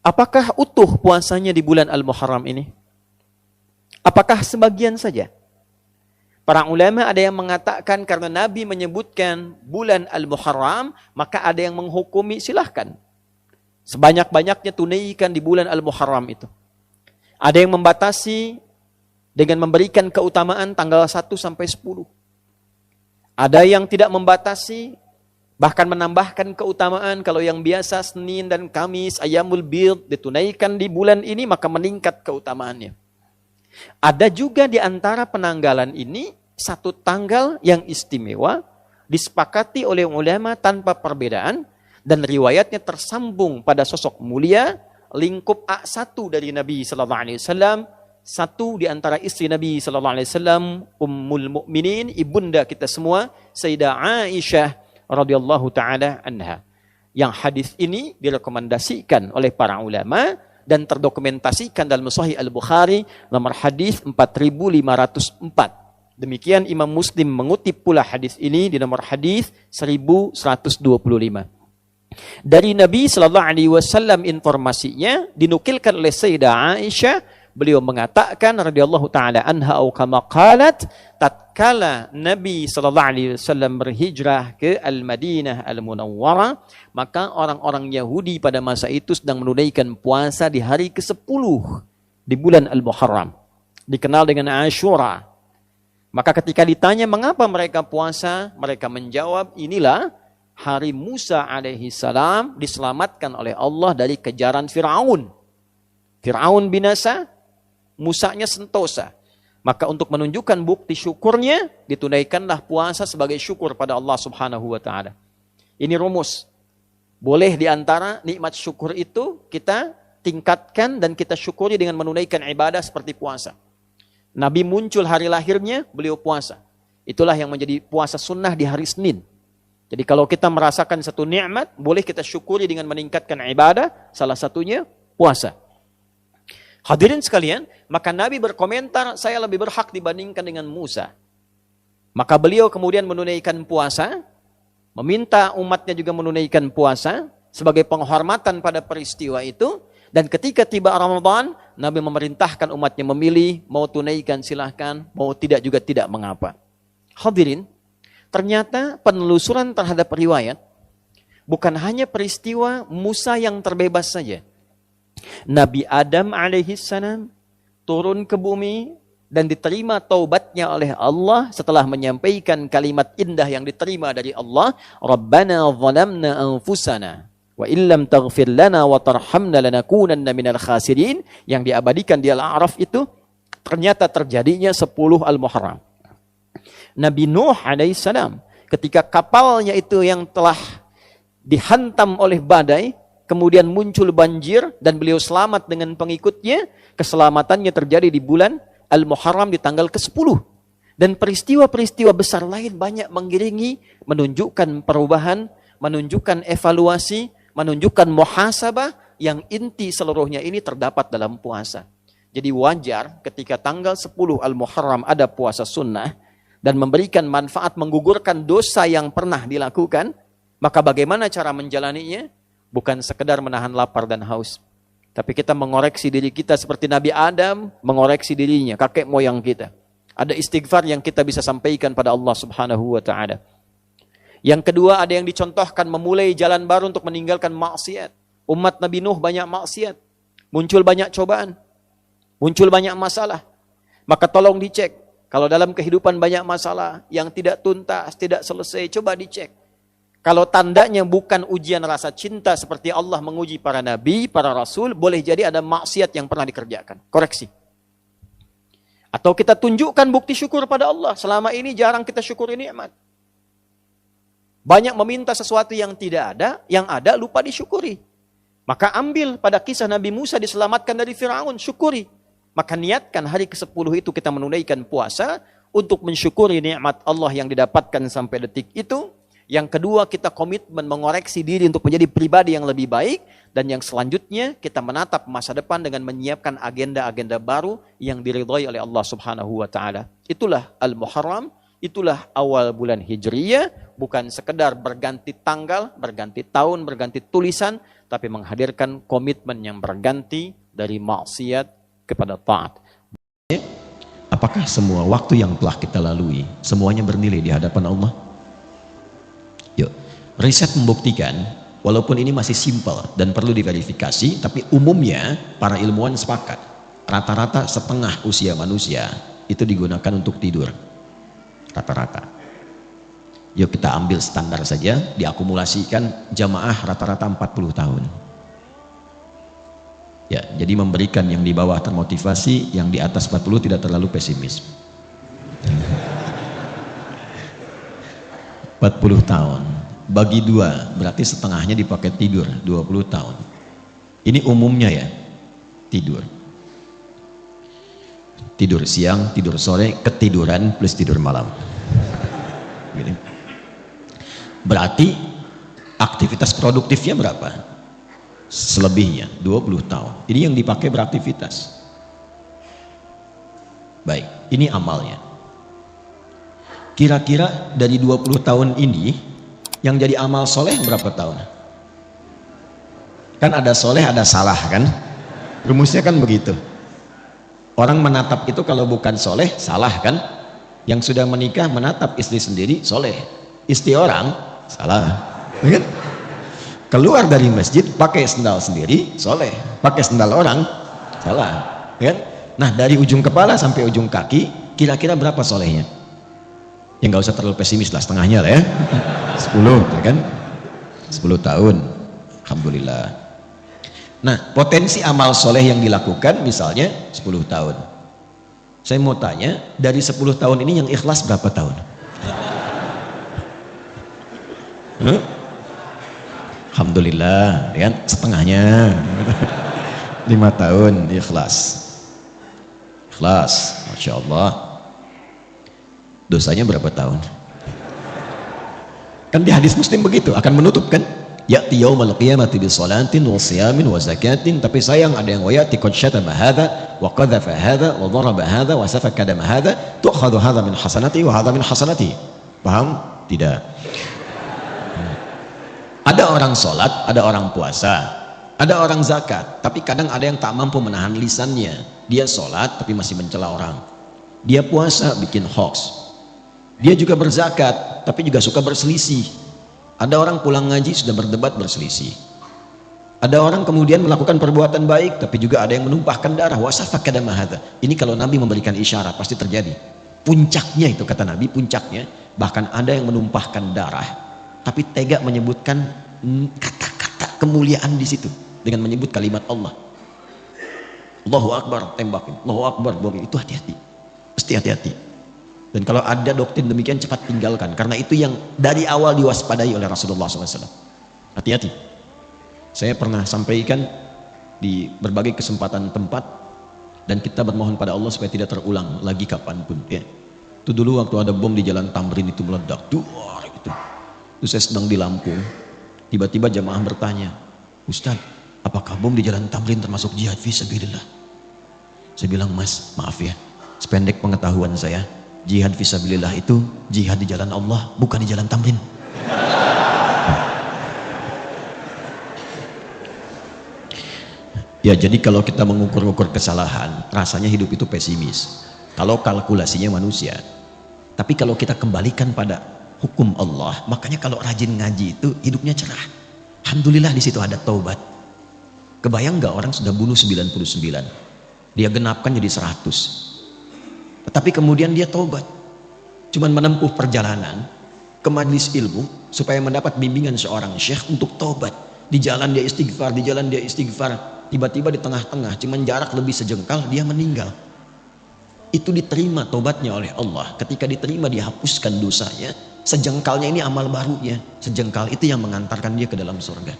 Apakah utuh puasanya di bulan Al-Muharram ini? Apakah sebagian saja? Para ulama ada yang mengatakan karena Nabi menyebutkan bulan Al-Muharram, maka ada yang menghukumi silahkan. Sebanyak-banyaknya tunaikan di bulan Al-Muharram itu. Ada yang membatasi dengan memberikan keutamaan tanggal 1 sampai 10. Ada yang tidak membatasi, bahkan menambahkan keutamaan kalau yang biasa Senin dan Kamis, Ayyamul Bid ditunaikan di bulan ini maka meningkat keutamaannya. Ada juga di antara penanggalan ini satu tanggal yang istimewa disepakati oleh ulama tanpa perbedaan dan riwayatnya tersambung pada sosok mulia lingkup A1 dari Nabi sallallahu alaihi wasallam, satu di antara istri Nabi sallallahu alaihi wasallam, Ummul Mukminin, ibunda kita semua, Sayyidah Aisyah radhiyallahu taala anha. Yang hadis ini direkomendasikan oleh para ulama dan terdokumentasikan dalam Sahih Al-Bukhari nomor hadis 4504. Demikian Imam Muslim mengutip pula hadis ini di nomor hadis 1125. Dari Nabi sallallahu alaihi wasallam informasinya dinukilkan oleh Sayyidah Aisyah, beliau mengatakan radhiyallahu taala anha au kama qalat, tatkala Nabi sallallahu alaihi wasallam berhijrah ke Al-Madinah Al-Munawwarah, maka orang-orang Yahudi pada masa itu sedang menunaikan puasa di hari ke-10 di bulan Al-Muharram, dikenal dengan Ashura. Maka ketika ditanya mengapa mereka puasa, mereka menjawab, inilah hari Musa alaihi salam diselamatkan oleh Allah dari kejaran Fir'aun. Fir'aun binasa, Musanya sentosa. Maka untuk menunjukkan bukti syukurnya, ditunaikanlah puasa sebagai syukur pada Allah subhanahu wa ta'ala. Ini rumus. Boleh diantara nikmat syukur itu kita tingkatkan dan kita syukuri dengan menunaikan ibadah seperti puasa. Nabi muncul hari lahirnya, beliau puasa. Itulah yang menjadi puasa sunnah di hari Senin. Jadi kalau kita merasakan satu nikmat, boleh kita syukuri dengan meningkatkan ibadah, salah satunya puasa. Hadirin sekalian, maka Nabi berkomentar, saya lebih berhak dibandingkan dengan Musa. Maka beliau kemudian menunaikan puasa, meminta umatnya juga menunaikan puasa, sebagai penghormatan pada peristiwa itu. Dan ketika tiba Ramadan, Nabi memerintahkan umatnya memilih, mau tunaikan silahkan, mau tidak juga tidak mengapa. Hadirin, ternyata penelusuran terhadap riwayat, bukan hanya peristiwa Musa yang terbebas saja. Nabi Adam alaihissalam turun ke bumi dan diterima taubatnya oleh Allah setelah menyampaikan kalimat indah yang diterima dari Allah, Rabbana zalamna anfusana wa illam taghfir lana wa tarhamna lanakunanna minal khasirin, yang diabadikan di Al-A'raf itu ternyata terjadinya 10 Al-Muharram. Nabi Nuh alaihissalam ketika kapalnya itu yang telah dihantam oleh badai, kemudian muncul banjir dan beliau selamat dengan pengikutnya, keselamatannya terjadi di bulan Al-Muharram di tanggal ke-10. Dan peristiwa-peristiwa besar lain banyak mengiringi, menunjukkan perubahan, menunjukkan evaluasi, menunjukkan muhasabah yang inti seluruhnya ini terdapat dalam puasa. Jadi wajar ketika tanggal 10 Al-Muharram ada puasa sunnah dan memberikan manfaat menggugurkan dosa yang pernah dilakukan, maka bagaimana cara menjalaninya? Bukan sekedar menahan lapar dan haus, tapi kita mengoreksi diri kita seperti Nabi Adam mengoreksi dirinya, kakek moyang kita. Ada istighfar yang kita bisa sampaikan pada Allah subhanahu wa ta'ala. Yang kedua, ada yang dicontohkan memulai jalan baru untuk meninggalkan maksiat. Umat Nabi Nuh banyak maksiat, muncul banyak cobaan, muncul banyak masalah. Maka tolong dicek. Kalau dalam kehidupan banyak masalah yang tidak tuntas, tidak selesai, coba dicek. Kalau tandanya bukan ujian rasa cinta seperti Allah menguji para nabi, para rasul, boleh jadi ada maksiat yang pernah dikerjakan. Koreksi. Atau kita tunjukkan bukti syukur pada Allah. Selama ini jarang kita syukuri nikmat. Banyak meminta sesuatu yang tidak ada, yang ada lupa disyukuri. Maka ambil pada kisah Nabi Musa diselamatkan dari Fir'aun, syukuri. Maka niatkan hari ke-10 itu kita menunaikan puasa untuk mensyukuri nikmat Allah yang didapatkan sampai detik itu. Yang kedua, kita komitmen mengoreksi diri untuk menjadi pribadi yang lebih baik. Dan yang selanjutnya, kita menatap masa depan dengan menyiapkan agenda-agenda baru yang diridhai oleh Allah subhanahu wa ta'ala. Itulah Al-Muharram Itulah awal bulan Hijriyah, bukan sekedar berganti tanggal, berganti tahun, berganti tulisan, tapi menghadirkan komitmen yang berganti dari maksiat kepada taat. Apakah semua waktu yang telah kita lalui semuanya bernilai di hadapan Allah? Yuk, riset membuktikan, walaupun ini masih simpel dan perlu diverifikasi, tapi umumnya para ilmuwan sepakat, rata-rata setengah usia manusia itu digunakan untuk tidur. Rata-rata. Yuk kita ambil standar saja, diakumulasikan jamaah rata-rata 40 tahun. Ya, jadi memberikan yang di bawah termotivasi, yang di atas 40 tidak terlalu pesimis. 40 tahun bagi 2 berarti setengahnya dipakai tidur, 20 tahun. Ini umumnya ya, tidur. Tidur siang, tidur sore, ketiduran plus tidur malam. Gini. Berarti aktivitas produktifnya berapa? Selebihnya 20 tahun. Ini yang dipakai beraktivitas. Baik, ini amalnya. Kira-kira dari 20 tahun ini yang jadi amal soleh berapa tahun? Kan ada soleh, ada salah kan? Rumusnya kan begitu. Orang menatap itu kalau bukan soleh, salah kan? Yang sudah menikah menatap istri sendiri, soleh. Istri orang, salah. Kan? Keluar dari masjid pakai sendal sendiri, soleh. Pakai sendal orang, salah. Kan? Nah, dari ujung kepala sampai ujung kaki, kira-kira berapa solehnya? Ya nggak usah terlalu pesimis lah, setengahnya lah ya. 10, ya kan? 10 tahun. Alhamdulillah. Nah, potensi amal soleh yang dilakukan misalnya 10 tahun. Saya mau tanya, dari 10 tahun ini yang ikhlas berapa tahun? Alhamdulillah, ya kan? Setengahnya. 5 tahun ikhlas. Ikhlas, Masya Allah. Dosanya berapa tahun? Kan di hadis Muslim begitu, akan menutup kan? Ya'ti yaumal qiyamati bi salatin wa siyamin wa zakatin, tapi sayang ada yang wayati qad syatama hadza wa qadhafa hadza wa daraba hadza wa safaka dama hadza, tu'khadhu hadza min hasanati wa hadza min hasanati. Paham? Tidak. Ada orang sholat, ada orang puasa, ada orang zakat, tapi kadang ada yang tak mampu menahan lisannya. Dia sholat tapi masih mencela orang. Dia puasa bikin hoax. Dia juga berzakat tapi juga suka berselisih. Ada orang pulang ngaji sudah berdebat berselisih. Ada orang kemudian melakukan perbuatan baik tapi juga ada yang menumpahkan darah. Wasafaka dama hadza. Ini kalau Nabi memberikan isyarat pasti terjadi. Puncaknya itu kata Nabi, puncaknya bahkan ada yang menumpahkan darah tapi tega menyebutkan kata-kata kemuliaan di situ dengan menyebut kalimat Allah. Allahu Akbar, tembakin. Allahu Akbar, bom. Itu hati-hati. Mesti hati-hati. Dan kalau ada doktrin demikian cepat tinggalkan, karena itu yang dari awal diwaspadai oleh Rasulullah SAW. Hati-hati. Saya pernah sampaikan di berbagai kesempatan tempat, dan kita bermohon pada Allah supaya tidak terulang lagi kapanpun. Ya. Itu dulu waktu ada bom di Jalan Tamrin itu meledak, duar gitu. Itu saya sedang di Lampung, tiba-tiba jamaah bertanya, Ustaz, apakah bom di Jalan Tamrin termasuk jihad fisabilillah? Saya bilang, Mas, maaf ya, sependek pengetahuan saya, jihad fisabilillah itu jihad di jalan Allah, bukan di Jalan Tamrin. Ya, jadi kalau kita mengukur-ukur kesalahan, rasanya hidup itu pesimis. Kalau kalkulasinya manusia. Tapi kalau kita kembalikan pada hukum Allah, makanya kalau rajin ngaji itu hidupnya cerah. Alhamdulillah di situ ada taubat. Kebayang nggak orang sudah bunuh 99, dia genapkan jadi 100. Tetapi kemudian dia taubat, cuman menempuh perjalanan ke majelis ilmu supaya mendapat bimbingan seorang syekh untuk taubat. Di jalan dia istighfar, di jalan dia istighfar, tiba-tiba di tengah-tengah cuman jarak lebih sejengkal dia meninggal. Itu diterima taubatnya oleh Allah. Ketika diterima dihapuskan dosanya, sejengkalnya ini amal barunya. Sejengkal itu yang mengantarkan dia ke dalam surga.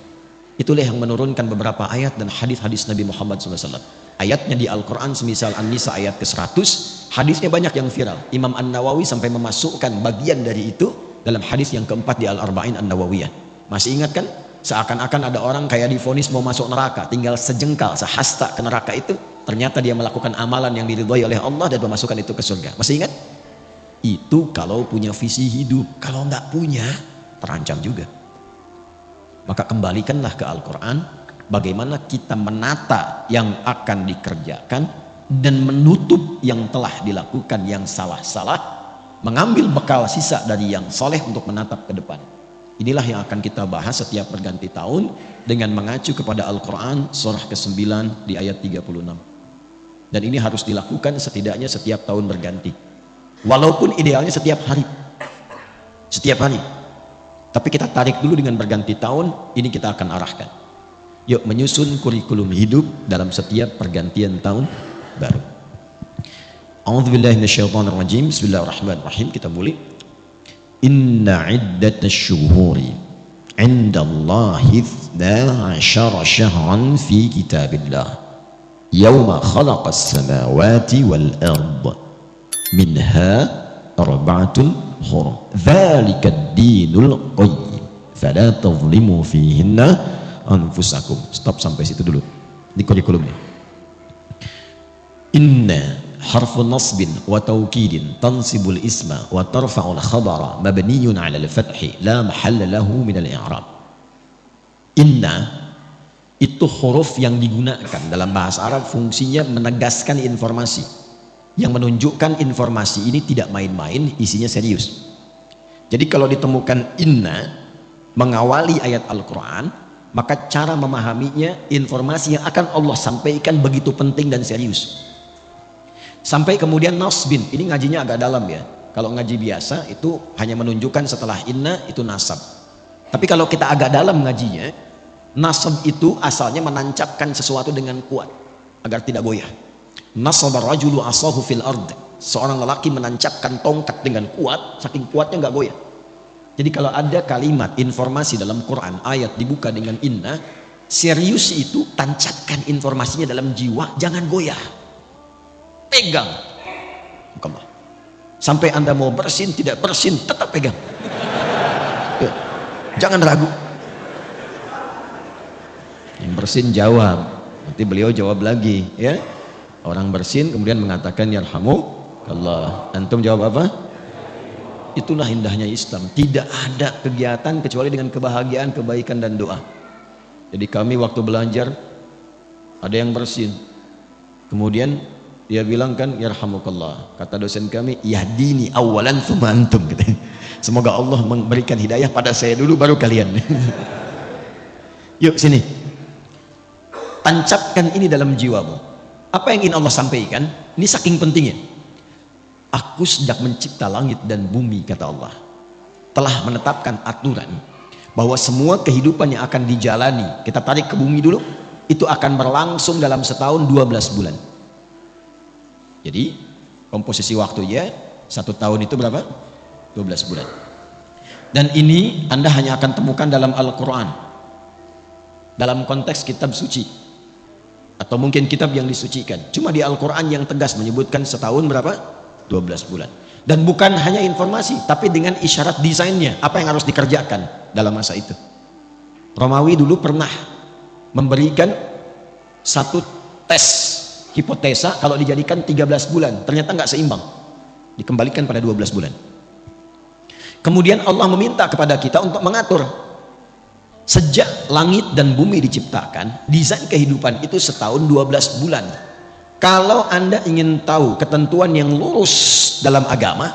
Itulah yang menurunkan beberapa ayat dan hadis-hadis Nabi Muhammad SAW. Ayatnya di Al-Quran semisal An-Nisa ayat ke-100, hadisnya banyak yang viral. Imam An-Nawawi sampai memasukkan bagian dari itu dalam hadis yang keempat di Al-Arba'in An-Nawawiyah. Masih ingat kan? Seakan-akan ada orang kayak divonis mau masuk neraka, tinggal sejengkal, sehasta ke neraka itu, ternyata dia melakukan amalan yang diridhai oleh Allah dan memasukkan itu ke surga. Masih ingat? Itu kalau punya visi hidup. Kalau nggak punya, terancam juga. Maka kembalikanlah ke Al-Quran, bagaimana kita menata yang akan dikerjakan dan menutup yang telah dilakukan yang salah-salah, mengambil bekal sisa dari yang soleh untuk menatap ke depan. Inilah yang akan kita bahas setiap berganti tahun dengan mengacu kepada Al-Quran surah ke-9 di ayat 36. Dan ini harus dilakukan setidaknya setiap tahun berganti. Walaupun idealnya setiap hari. Setiap hari. Tapi kita tarik dulu dengan berganti tahun, ini kita akan arahkan. Yuk menyusun kurikulum hidup dalam setiap pergantian tahun baru. A'udzubillahi minasyaitonirrajim. Bismillahirrahmanirrahim. Kita mulai. Inna iddatash syuhuri 'indallahi 12 syahran fi kitabillah. Yauma khalaqas samawati wal ardh. Minha arba'atun hurum. Dzalika ad-dinul qayyim. Fala tadhlimu fihinna anfusakum. Stop sampai situ dulu. Di kurikulumnya. Inna harfu nasbin wa taukidin tansibul isma wa tarfa'ul khabara mabniyun 'ala al-fathi la mahalla lahu min al-i'rab. Inna itu huruf yang digunakan dalam bahasa Arab, fungsinya menegaskan informasi, yang menunjukkan informasi ini tidak main-main, isinya serius. Jadi kalau ditemukan inna mengawali ayat Al-Quran, maka cara memahaminya, informasi yang akan Allah sampaikan begitu penting dan serius. Sampai kemudian nasbin, ini ngajinya agak dalam ya. Kalau ngaji biasa itu hanya menunjukkan setelah inna itu nasab. Tapi kalau kita agak dalam ngajinya, nasab itu asalnya menancapkan sesuatu dengan kuat agar tidak goyah. Nasaba rajulu asahu fil ard. Seorang lelaki menancapkan tongkat dengan kuat, saking kuatnya nggak goyah. Jadi kalau ada kalimat informasi dalam Quran, ayat dibuka dengan inna, serius itu tancapkan informasinya dalam jiwa, jangan goyah. Pegang. Allah. Sampai Anda mau bersin, tidak bersin, tetap pegang. Ya. Jangan ragu. Yang bersin jawab. Nanti beliau jawab lagi, ya. Orang bersin kemudian mengatakan yarhamukallah. Antum jawab apa? Itulah indahnya Islam. Tidak ada kegiatan kecuali dengan kebahagiaan, kebaikan dan doa. Jadi kami waktu belajar ada yang bersin. Kemudian dia bilang kan yarhamukallah. Kata dosen kami, yahdini awalan tsumma antum. Semoga Allah memberikan hidayah pada saya dulu baru kalian. Yuk sini. Tancapkan ini dalam jiwamu. Apa yang ingin Allah sampaikan? Ini saking pentingnya. Aku sejak mencipta langit dan bumi, kata Allah, telah menetapkan aturan bahwa semua kehidupan yang akan dijalani, kita tarik ke bumi dulu, itu akan berlangsung dalam setahun 12 bulan. Jadi komposisi waktunya 1 tahun itu berapa? 12 bulan. Dan ini Anda hanya akan temukan dalam Al-Quran, dalam konteks kitab suci, atau mungkin kitab yang disucikan. Cuma di Al-Quran yang tegas menyebutkan setahun berapa? 12 bulan. Dan bukan hanya informasi, tapi dengan isyarat desainnya, apa yang harus dikerjakan dalam masa itu. Romawi dulu pernah memberikan satu tes hipotesa, kalau dijadikan 13 bulan ternyata nggak seimbang, dikembalikan pada 12 bulan. Kemudian Allah meminta kepada kita untuk mengatur. Sejak langit dan bumi diciptakan, desain kehidupan itu setahun 12 bulan. Kalau Anda ingin tahu ketentuan yang lurus dalam agama,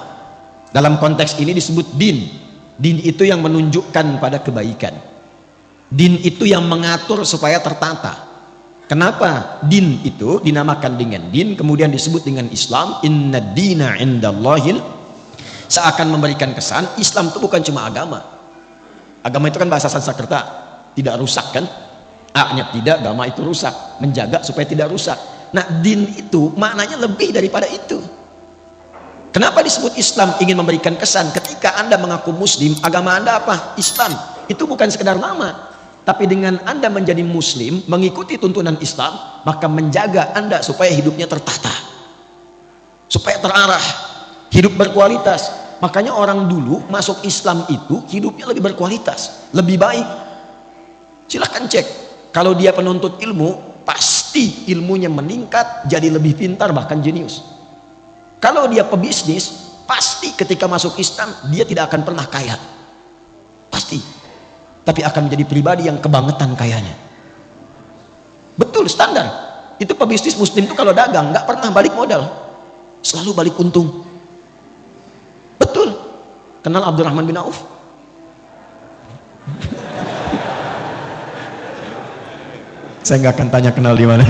dalam konteks ini disebut din. Din itu yang menunjukkan pada kebaikan. Din itu yang mengatur supaya tertata. Kenapa din itu dinamakan dengan din, kemudian disebut dengan Islam? Inna dina indallahil. Seakan memberikan kesan Islam itu bukan cuma agama. Agama itu kan bahasa Sanskerta, tidak rusak kan? A-nya tidak, agama itu rusak, menjaga supaya tidak rusak. Nah, din itu maknanya lebih daripada itu. Kenapa disebut Islam? Ingin memberikan kesan ketika Anda mengaku Muslim, agama Anda apa? Islam. Itu bukan sekedar nama, tapi dengan Anda menjadi Muslim, mengikuti tuntunan Islam, maka menjaga Anda supaya hidupnya tertata, supaya terarah, hidup berkualitas. Makanya orang dulu masuk Islam itu hidupnya lebih berkualitas, lebih baik. Silahkan cek, kalau dia penuntut ilmu, pasti ilmunya meningkat, jadi lebih pintar, bahkan jenius. Kalau dia pebisnis, pasti ketika masuk Islam dia tidak akan pernah kaya, pasti, tapi akan menjadi pribadi yang kebangetan kayanya. Betul, standar itu pebisnis muslim itu kalau dagang nggak pernah balik modal, selalu balik untung. Betul. Kenal Abdurrahman bin Auf? Saya nggak akan tanya kenal di mana.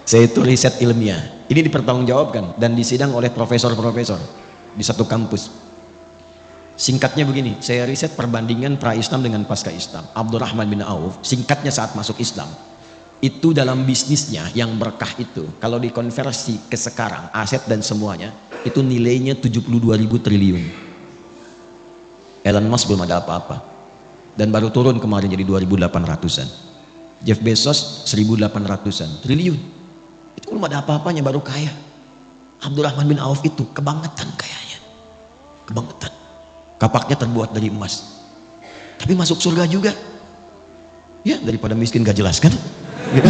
Saya itu riset ilmiah. Ini dipertanggungjawabkan dan disidang oleh profesor-profesor di satu kampus. Singkatnya begini, saya riset perbandingan pra-Islam dengan pasca-Islam. Abdurrahman bin Auf, singkatnya saat masuk Islam, itu dalam bisnisnya yang berkah itu, kalau dikonversi ke sekarang, aset dan semuanya, itu nilainya 72.000 triliun. Elon Musk belum ada apa-apa. Dan baru turun kemarin jadi 2.800-an. Jeff Bezos 1.800-an triliun. Itu belum ada apa-apanya baru kaya. Abdurrahman bin Auf itu kebangetan kayanya. Kebangetan. Kapaknya terbuat dari emas. Tapi masuk surga juga. Ya, daripada miskin gak jelas kan? Ya.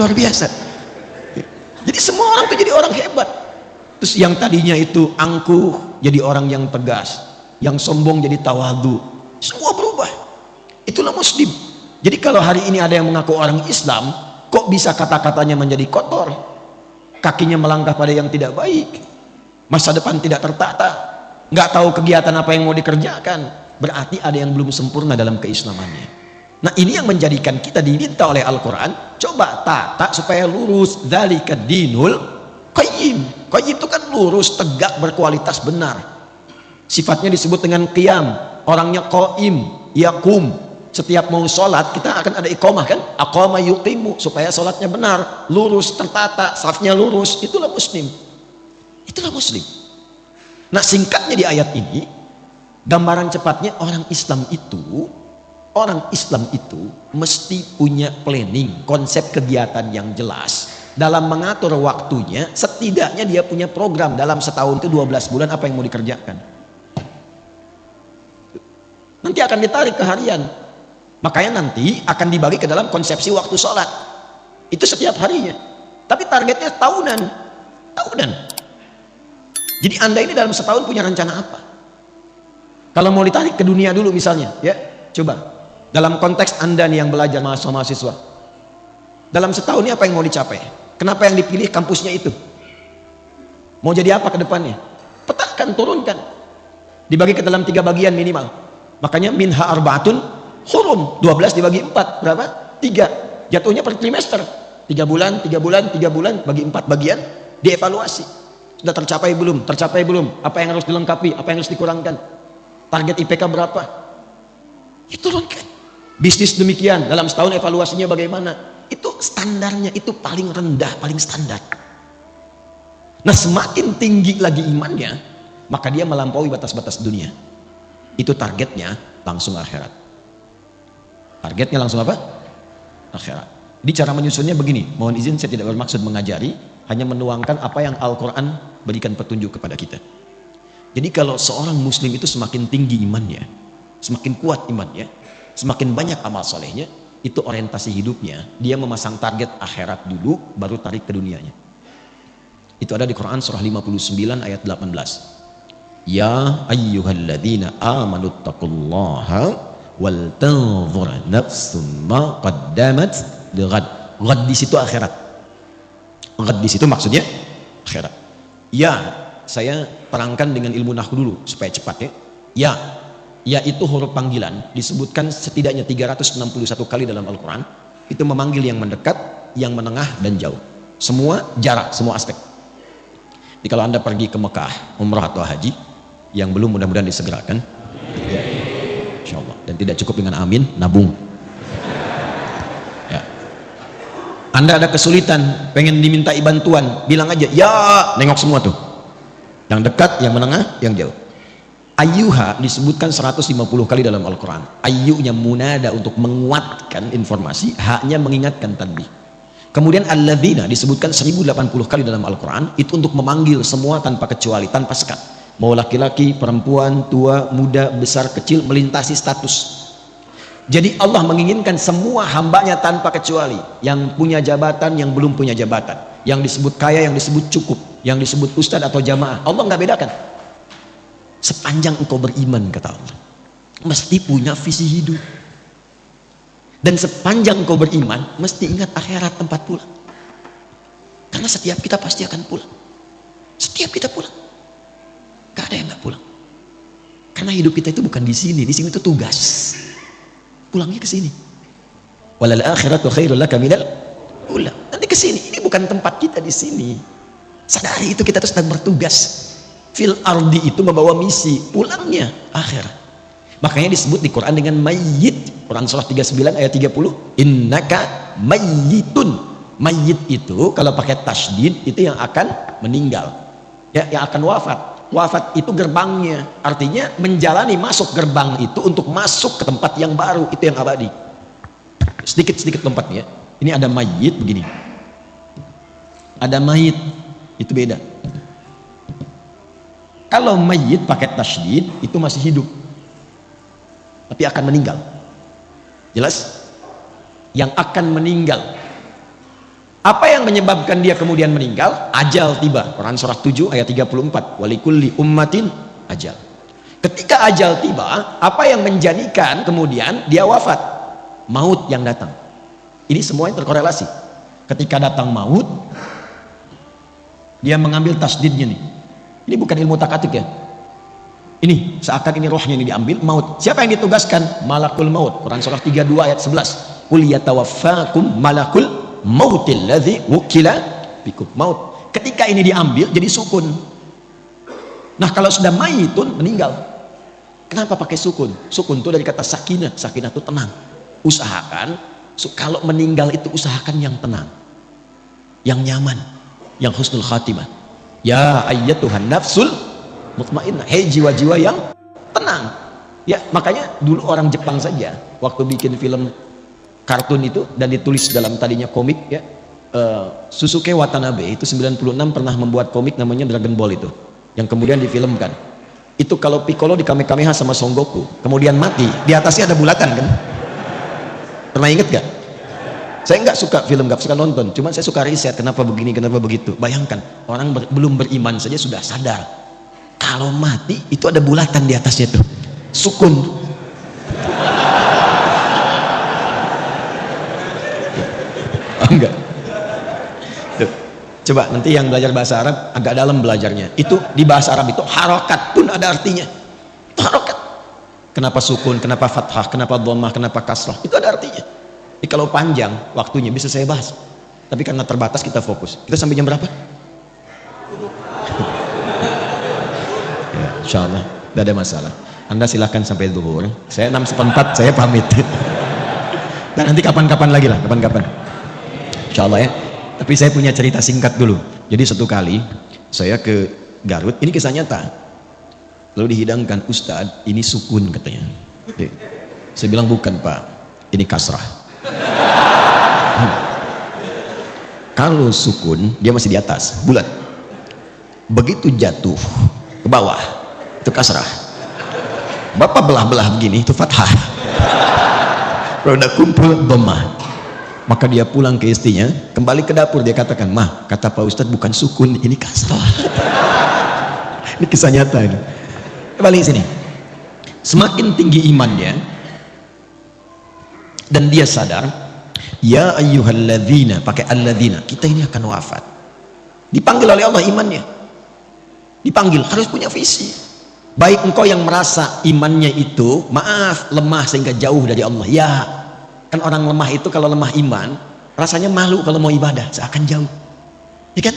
Luar biasa. Jadi semua orang itu jadi orang hebat. Terus yang tadinya itu angkuh jadi orang yang tegas. Yang sombong jadi tawadu. Semua berubah. Itulah muslim. Jadi kalau hari ini ada yang mengaku orang Islam, kok bisa kata-katanya menjadi kotor, kakinya melangkah pada yang tidak baik, masa depan tidak tertata, nggak tahu kegiatan apa yang mau dikerjakan, berarti ada yang belum sempurna dalam keislamannya. Nah ini yang menjadikan kita diminta oleh Al-Quran, coba tata supaya lurus. Dzalika dinul qayyim. Qayyim itu kan lurus, tegak, berkualitas, benar. Sifatnya disebut dengan qiyam. Orangnya qaim, yakum. Setiap mau sholat kita akan ada iqamah kan, aqama yuqimu, supaya sholatnya benar, lurus, tertata, safnya lurus. Itulah muslim. Itulah muslim. Nah singkatnya di ayat ini, gambaran cepatnya orang Islam itu mesti punya planning, konsep kegiatan yang jelas dalam mengatur waktunya. Setidaknya dia punya program dalam setahun itu 12 bulan apa yang mau dikerjakan. Nanti akan ditarik ke harian, makanya nanti akan dibagi ke dalam konsepsi waktu sholat itu setiap harinya, tapi targetnya tahunan. Jadi anda ini dalam setahun punya rencana apa? Kalau mau ditarik ke dunia dulu misalnya, ya coba dalam konteks anda nih yang belajar mahasiswa, dalam setahun ini apa yang mau dicapai? Kenapa yang dipilih kampusnya itu? Mau jadi apa ke depannya? Petakan, turunkan, dibagi ke dalam 3 bagian minimal. Makanya minha arbaatun hurum, 12 dibagi 4 berapa? 3. Jatuhnya per trimester, 3 bulan bagi 4 bagian, dievaluasi. Sudah tercapai belum? Tercapai belum? Apa yang harus dilengkapi? Apa yang harus dikurangkan? Target IPK berapa? Itu turunkan. Bisnis demikian, dalam setahun evaluasinya bagaimana? Itu standarnya, itu paling rendah, paling standar. Nah semakin tinggi lagi imannya, maka dia melampaui batas-batas dunia. Itu targetnya langsung akhirat. Targetnya langsung apa? Akhirat. Di cara menyusunnya begini, mohon izin saya tidak bermaksud mengajari, hanya menuangkan apa yang Al-Quran berikan petunjuk kepada kita. Jadi kalau seorang muslim itu semakin tinggi imannya, semakin kuat imannya, semakin banyak amal solehnya, itu orientasi hidupnya, dia memasang target akhirat dulu, baru tarik ke dunianya. Itu ada di Quran surah 59 ayat 18. Ya ayyuhalladzina amanu taqullaha wal tanzur nafsum ma qaddamat lighad. Ghad di situ akhirat. Ghad di situ maksudnya akhirat. Ya, saya terangkan dengan ilmu nahwu dulu supaya cepat ya. Ya itu huruf panggilan, disebutkan setidaknya 361 kali dalam Al-Quran. Itu memanggil yang mendekat, yang menengah dan jauh. Semua jarak, semua aspek. Jadi kalau anda pergi ke Mekah, umrah atau haji, yang belum mudah-mudahan disegerakan, ya, insya Allah. Dan tidak cukup dengan amin, nabung. Ya. Anda ada kesulitan, pengen dimintai bantuan, bilang aja, ya, nengok semua tuh. Yang dekat, yang menengah, yang jauh. Ayyuha disebutkan 150 kali dalam Al-Quran. Ayyunya munada untuk menguatkan informasi, haknya mengingatkan tanbih. Kemudian alladzina disebutkan 1080 kali dalam Al-Quran, itu untuk memanggil semua tanpa kecuali, tanpa sekat. Mau laki-laki, perempuan, tua, muda, besar, kecil, melintasi status. Jadi Allah menginginkan semua hambanya tanpa kecuali, yang punya jabatan, yang belum punya jabatan, yang disebut kaya, yang disebut cukup, yang disebut ustadz atau jamaah, Allah nggak bedakan. Sepanjang engkau beriman, kata Allah, mesti punya visi hidup. Dan sepanjang engkau beriman, mesti ingat akhirat tempat pulang. Karena setiap kita pasti akan pulang. Setiap kita pulang. Gak ada yang gak pulang. Karena hidup kita itu bukan di sini itu tugas. Pulangnya ke sini. Walal akhiratu khairul laka minal ula. Nanti ke sini. Ini bukan tempat kita di sini. Sadari itu, kita tuh sedang bertugas. Fil ardi itu membawa misi, pulangnya akhirat. Makanya disebut di Quran dengan mayyit. Quran surah 39 ayat 30. Innaka mayyitun. Mayyit itu kalau pakai tasydid itu yang akan meninggal. Ya, yang akan wafat. Wafat itu gerbangnya, artinya menjalani masuk gerbang itu untuk masuk ke tempat yang baru, itu yang abadi. Sedikit-sedikit lompatnya. Ini ada mayit begini. Ada mayit, itu beda. Kalau mayit pakai tasydid itu masih hidup, tapi akan meninggal. Jelas? Yang akan meninggal. Apa yang menyebabkan dia kemudian meninggal? Ajal tiba. Quran surah 7 ayat 34. Walikulli ummatin ajal. Ketika ajal tiba, apa yang menjadikan kemudian dia wafat? Maut yang datang. Ini semua yang terkorelasi. Ketika datang maut, dia mengambil tasdidnya nih. Ini bukan ilmu takatik ya. Ini seakan ini rohnya ini diambil, maut. Siapa yang ditugaskan? Malakul maut. Quran surah 32 ayat 11. Qul yatawaffakum malakul mautil ladzi wukila bikum. Maut ketika ini diambil jadi sukun. Nah kalau sudah mayitun, meninggal. Kenapa pakai sukun? Sukun itu dari kata sakinah. Sakinah itu tenang. Usahakan kalau meninggal itu usahakan yang tenang, yang nyaman, yang husnul khatimah. Ya ayyatuhan nafsul mutmainnah, hei jiwa-jiwa yang tenang. Ya makanya dulu orang Jepang saja waktu bikin film kartun itu dan ditulis dalam tadinya komik ya, Susuke Watanabe itu 96 pernah membuat komik namanya Dragon Ball itu, yang kemudian difilmkan. Itu kalau Piccolo di Kamehameha sama Son Goku kemudian mati, di atasnya ada bulatan kan? Pernah inget gak? Saya nggak suka film, nggak suka nonton, cuman saya suka riset kenapa begini, kenapa begitu. Bayangkan orang belum beriman saja sudah sadar kalau mati itu ada bulatan di atasnya tuh, sukun. Enggak. Tuh. Coba nanti yang belajar bahasa Arab agak dalam belajarnya. Itu di bahasa Arab itu harokat pun ada artinya. Itu harokat. Kenapa sukun, kenapa fathah, kenapa dhammah, kenapa kasrah? Itu ada artinya. Jadi kalau panjang waktunya bisa saya bahas. Tapi karena terbatas kita fokus. Kita sampai jam berapa? Ya, insyaallah tidak ada masalah. Anda silahkan sampai zuhur. Saya 6:04 saya pamit. Dan nanti kapan-kapan lagi lah, kapan-kapan. Insyaallah ya. Tapi saya punya cerita singkat dulu. Jadi satu kali saya ke Garut, ini kisah nyata. Lalu dihidangkan, Ustadz ini sukun katanya. Oke. Saya bilang bukan Pak, ini kasrah. Kalau sukun dia masih di atas, bulat. Begitu jatuh ke bawah itu kasrah. Bapak belah-belah begini itu fathah. Kalau udah kumpul dhammah. Maka dia pulang ke istrinya, kembali ke dapur, dia katakan, "Mah, kata Pak Ustadz bukan sukun, ini kasrah." Ini kisah nyata ini. Kembali sini. Semakin tinggi imannya dan dia sadar, ya ayyuhalladzina, pakai alladzina, kita ini akan wafat. Dipanggil oleh Allah imannya. Dipanggil, harus punya visi. Baik engkau yang merasa imannya itu, maaf, lemah sehingga jauh dari Allah. Ya, kan orang lemah itu kalau lemah iman rasanya malu kalau mau ibadah, seakan jauh ya kan,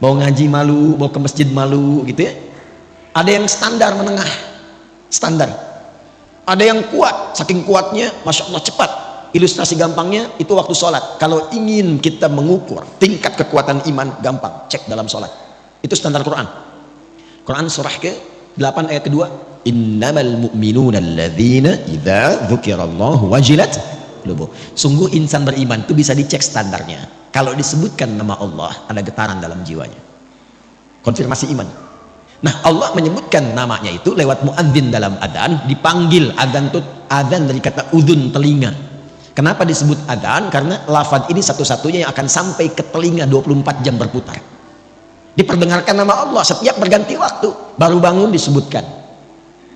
mau ngaji malu, mau ke masjid malu gitu ya. Ada yang standar menengah, standar. Ada yang kuat, saking kuatnya Masya Allah cepat. Ilustrasi gampangnya itu waktu sholat. Kalau ingin kita mengukur tingkat kekuatan iman, gampang, cek dalam sholat. Itu standar Quran. Quran surah ke-8 ayat kedua, innamal mu'minuna alladzina idza dzukirallahu wajilat qulubuhum. Sungguh insan beriman itu bisa dicek standarnya. Kalau disebutkan nama Allah ada getaran dalam jiwanya. Konfirmasi iman. Nah, Allah menyebutkan namanya itu lewat muadzin dalam adzan, dipanggil. Adzan itu adzan dari kata udhun, telinga. Kenapa disebut adzan? Karena lafaz ini satu-satunya yang akan sampai ke telinga 24 jam berputar. Diperdengarkan nama Allah setiap berganti waktu. Baru bangun disebutkan,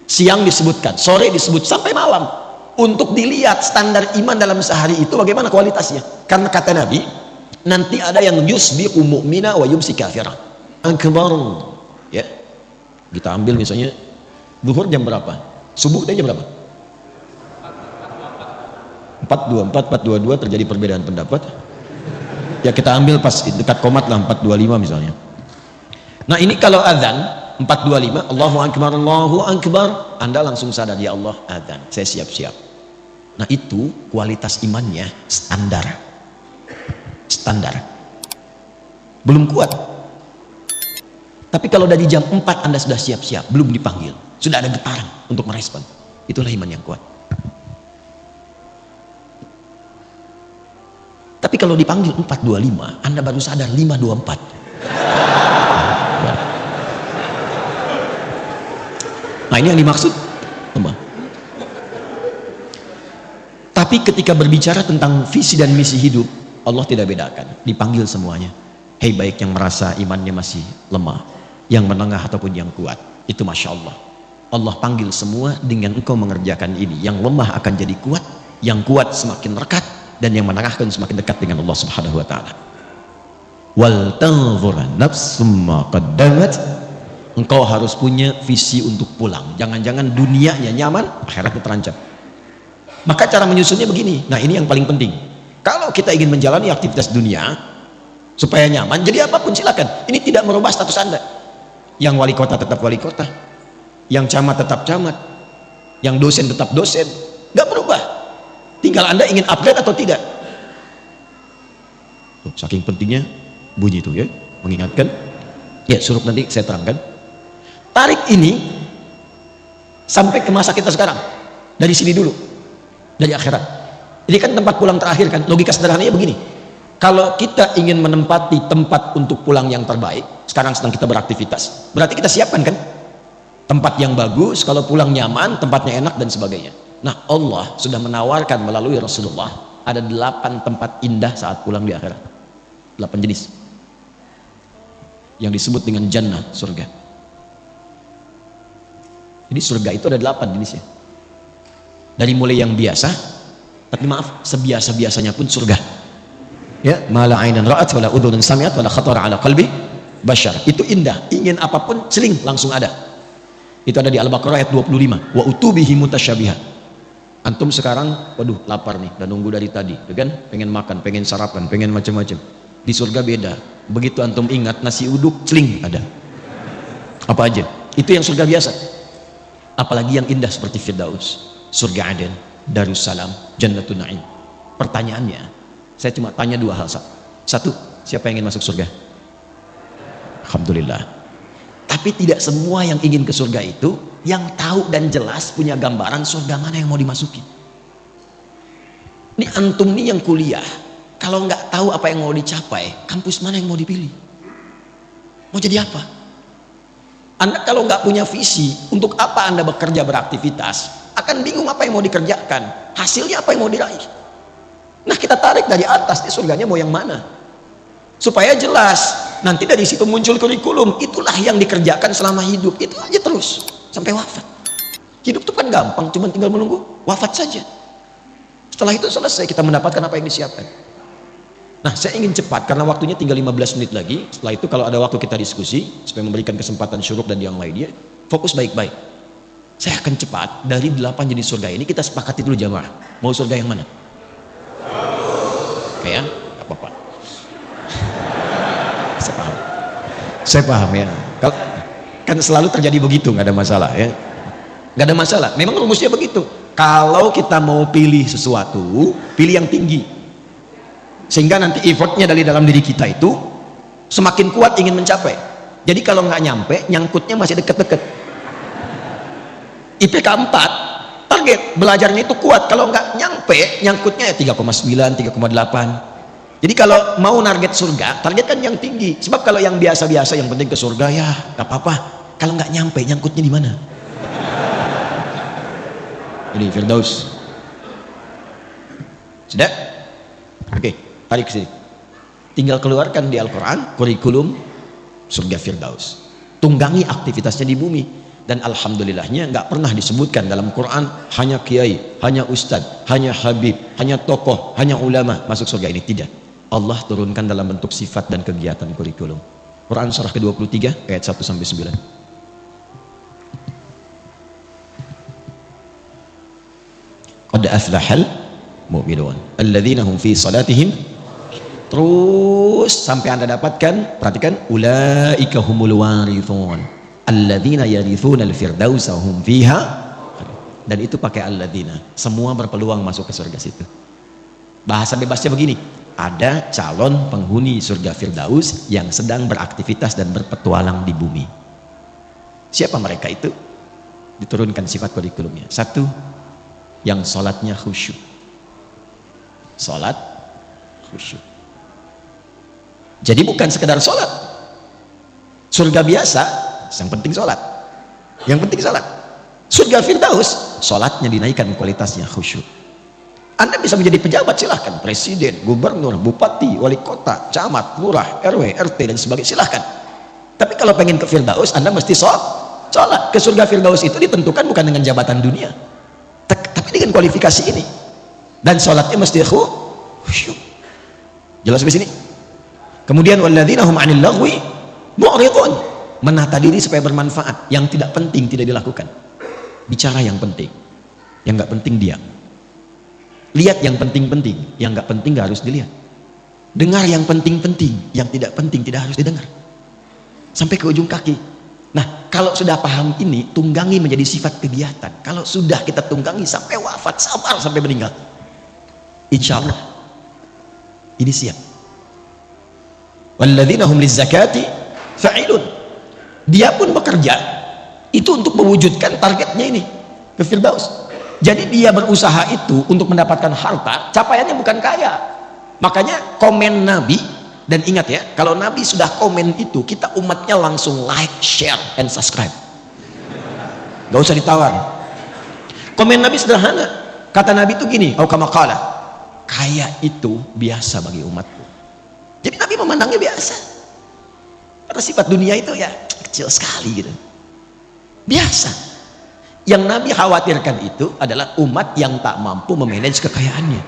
siang disebutkan, sore disebut, sampai malam, untuk dilihat standar iman dalam sehari itu bagaimana kualitasnya. Karena kata Nabi, nanti ada yang yusbiqu mu'mina wa yumsi kafirah. Akbar, ya, kita ambil misalnya zuhur jam berapa, subuh tadi jam berapa, 4.24, 4.22, terjadi perbedaan pendapat ya, kita ambil pas dekat komat lah, 4.25 misalnya. Nah ini kalau adzan 4.25, Allahu Akbar, Allahu Akbar, Anda langsung sadar, ya Allah adzan, saya siap-siap. Nah itu kualitas imannya standar, belum kuat. Tapi kalau dari jam 4 Anda sudah siap-siap, belum dipanggil, sudah ada getaran untuk merespon, itulah iman yang kuat. Tapi kalau dipanggil 4.25, Anda baru sadar 5.24. Nah ini yang dimaksud. Tapi ketika berbicara tentang visi dan misi hidup, Allah tidak bedakan, dipanggil semuanya. Hei, baik yang merasa imannya masih lemah, yang menengah ataupun yang kuat, itu Masya Allah, Allah panggil semua dengan engkau mengerjakan ini. Yang lemah akan jadi kuat, yang kuat semakin rekat, dan yang menengah akan semakin dekat dengan Allah Subhanahu wa taala. Wal tanzur nafsum ma qaddamat. Engkau harus punya visi untuk pulang. Jangan-jangan dunianya nyaman, akhiratnya terancam. Maka cara menyusunnya begini. Nah ini yang paling penting. Kalau kita ingin menjalani aktivitas dunia supaya nyaman, jadi apapun silakan. Ini tidak merubah status Anda. Yang wali kota tetap wali kota, yang camat tetap camat, yang dosen tetap dosen, nggak berubah. Tinggal Anda ingin upgrade atau tidak. Tuh, saking pentingnya bunyi itu ya, mengingatkan. Ya, suruh nanti saya terangkan. Tarik ini sampai ke masa kita sekarang, dari sini dulu, dari akhirat. Ini kan tempat pulang terakhir kan. Logika sederhananya begini, kalau kita ingin menempati tempat untuk pulang yang terbaik, sekarang sedang kita beraktivitas, berarti kita siapkan kan tempat yang bagus, kalau pulang nyaman, tempatnya enak dan sebagainya. Nah Allah sudah menawarkan melalui Rasulullah ada 8 tempat indah saat pulang di akhirat. 8 jenis yang disebut dengan jannah, surga. Jadi surga itu ada 8 jenisnya. Dari mulai yang biasa, tapi maaf, sebiasa-biasanya pun surga. Ya, mala ainan ra'at wala udhunun sami'at wala khatara ala qalbi bashar. Itu indah, ingin apapun seling langsung ada. Itu ada di Al-Baqarah ayat 25. Wa utubihi mutasyabihat. Antum sekarang, waduh lapar nih, dan nunggu dari tadi, kan? Pengen makan, pengen sarapan, pengen macam-macam. Di surga beda. Begitu antum ingat nasi uduk, seling ada. Apa aja? Itu yang surga biasa. Apalagi yang indah seperti Firdaus, surga Aden, Darussalam, Jannatun Na'im. Pertanyaannya, saya cuma tanya 2 hal. Satu, siapa yang ingin masuk surga? Alhamdulillah. Tapi tidak semua yang ingin ke surga itu yang tahu dan jelas punya gambaran surga mana yang mau dimasuki. Ini antum nih yang kuliah, kalau nggak tahu apa yang mau dicapai, kampus mana yang mau dipilih? Mau jadi apa? Anda kalau nggak punya visi, untuk apa Anda bekerja beraktivitas, akan bingung apa yang mau dikerjakan, hasilnya apa yang mau diraih. Nah kita tarik dari atas, di surganya mau yang mana? Supaya jelas, nanti dari situ muncul kurikulum, itulah yang dikerjakan selama hidup, itu aja terus, sampai wafat. Hidup itu kan gampang, cuma tinggal menunggu wafat saja. Setelah itu selesai, kita mendapatkan apa yang disiapkan. Nah saya ingin cepat karena waktunya tinggal 15 menit lagi. Setelah itu kalau ada waktu kita diskusi supaya memberikan kesempatan Syuruk dan yang lainnya. Fokus baik-baik. Saya akan cepat. Dari 8 jenis surga ini kita sepakati dulu jamaah. Mau surga yang mana? Oke ya, gak apa-apa. Saya paham ya. Kan selalu terjadi begitu, nggak ada masalah ya. Nggak ada masalah. Memang rumusnya begitu. Kalau kita mau pilih sesuatu, pilih yang tinggi. Sehingga nanti effortnya dari dalam diri kita itu semakin kuat ingin mencapai. Jadi kalau nggak nyampe, nyangkutnya masih deket-deket. IPK 4, target belajarnya itu kuat. Kalau nggak nyampe, nyangkutnya ya 3,9, 3,8. Jadi kalau mau target surga, targetkan yang tinggi. Sebab kalau yang biasa-biasa, yang penting ke surga ya nggak apa-apa. Kalau nggak nyampe, nyangkutnya di mana? Ini Firdaus. Sudah? Oke. Tarik ke sini. Tinggal keluarkan di Al-Quran kurikulum surga Firdaus. Tunggangi aktivitasnya di bumi. Dan alhamdulillahnya nggak pernah disebutkan dalam Quran hanya kiai, hanya ustadz, hanya habib, hanya tokoh, hanya ulama masuk surga ini. Tidak. Allah turunkan dalam bentuk sifat dan kegiatan kurikulum. Quran surah ke-23 ayat 1 sampai 9. Qad aflahal mu'minun alladzina hum fi salatihim, terus sampai Anda dapatkan, perhatikan, ulaika humul warithun alladzina yarithuna al-firdausa hum fiha, dan itu pakai alladzina, semua berpeluang masuk ke surga situ. Bahasa bebasnya begini, ada calon penghuni surga Firdaus yang sedang beraktivitas dan berpetualang di bumi. Siapa mereka itu? Diturunkan sifat kurikulumnya. Satu, yang sholatnya khusyuk. Sholat khusyuk. Jadi bukan sekedar sholat. Surga biasa, yang penting sholat. Yang penting sholat. Surga Firdaus, sholatnya dinaikkan kualitasnya khusyuk. Anda bisa menjadi pejabat, silahkan. Presiden, gubernur, bupati, wali kota, camat, lurah, RW, RT, dan sebagainya, silahkan. Tapi kalau pengen ke Firdaus, Anda mesti sholat. Ke surga Firdaus itu ditentukan bukan dengan jabatan dunia, tapi dengan kualifikasi ini. Dan sholatnya mesti khusyuk. Jelas sampai sini? Kemudian walladzina hum 'anil lagwi mu'ridun, menata diri supaya bermanfaat. Yang tidak penting tidak dilakukan. Bicara yang penting, yang nggak penting diam. Lihat yang penting-penting, yang nggak penting nggak harus dilihat. Dengar yang penting-penting, yang tidak penting tidak harus didengar. Sampai ke ujung kaki. Nah, kalau sudah paham ini, tunggangi menjadi sifat kegiatan. Kalau sudah kita tunggangi sampai wafat, sabar sampai meninggal, insya Allah ini siap. Walladzina hum lizzakati fa'ilun, dia pun bekerja itu untuk mewujudkan targetnya ini ke Firdaus. Jadi dia berusaha itu untuk mendapatkan harta, capaiannya bukan kaya. Makanya komen Nabi, dan ingat ya, kalau Nabi sudah komen itu, kita umatnya langsung like, share, and subscribe. Gak usah ditawar. Komen Nabi sederhana. Kata Nabi itu gini, au kama qala, kaya itu biasa bagi umatku. Jadi Nabi memandangnya biasa. Karena sifat dunia itu ya kecil sekali gitu. Biasa. Yang Nabi khawatirkan itu adalah umat yang tak mampu memanage kekayaannya.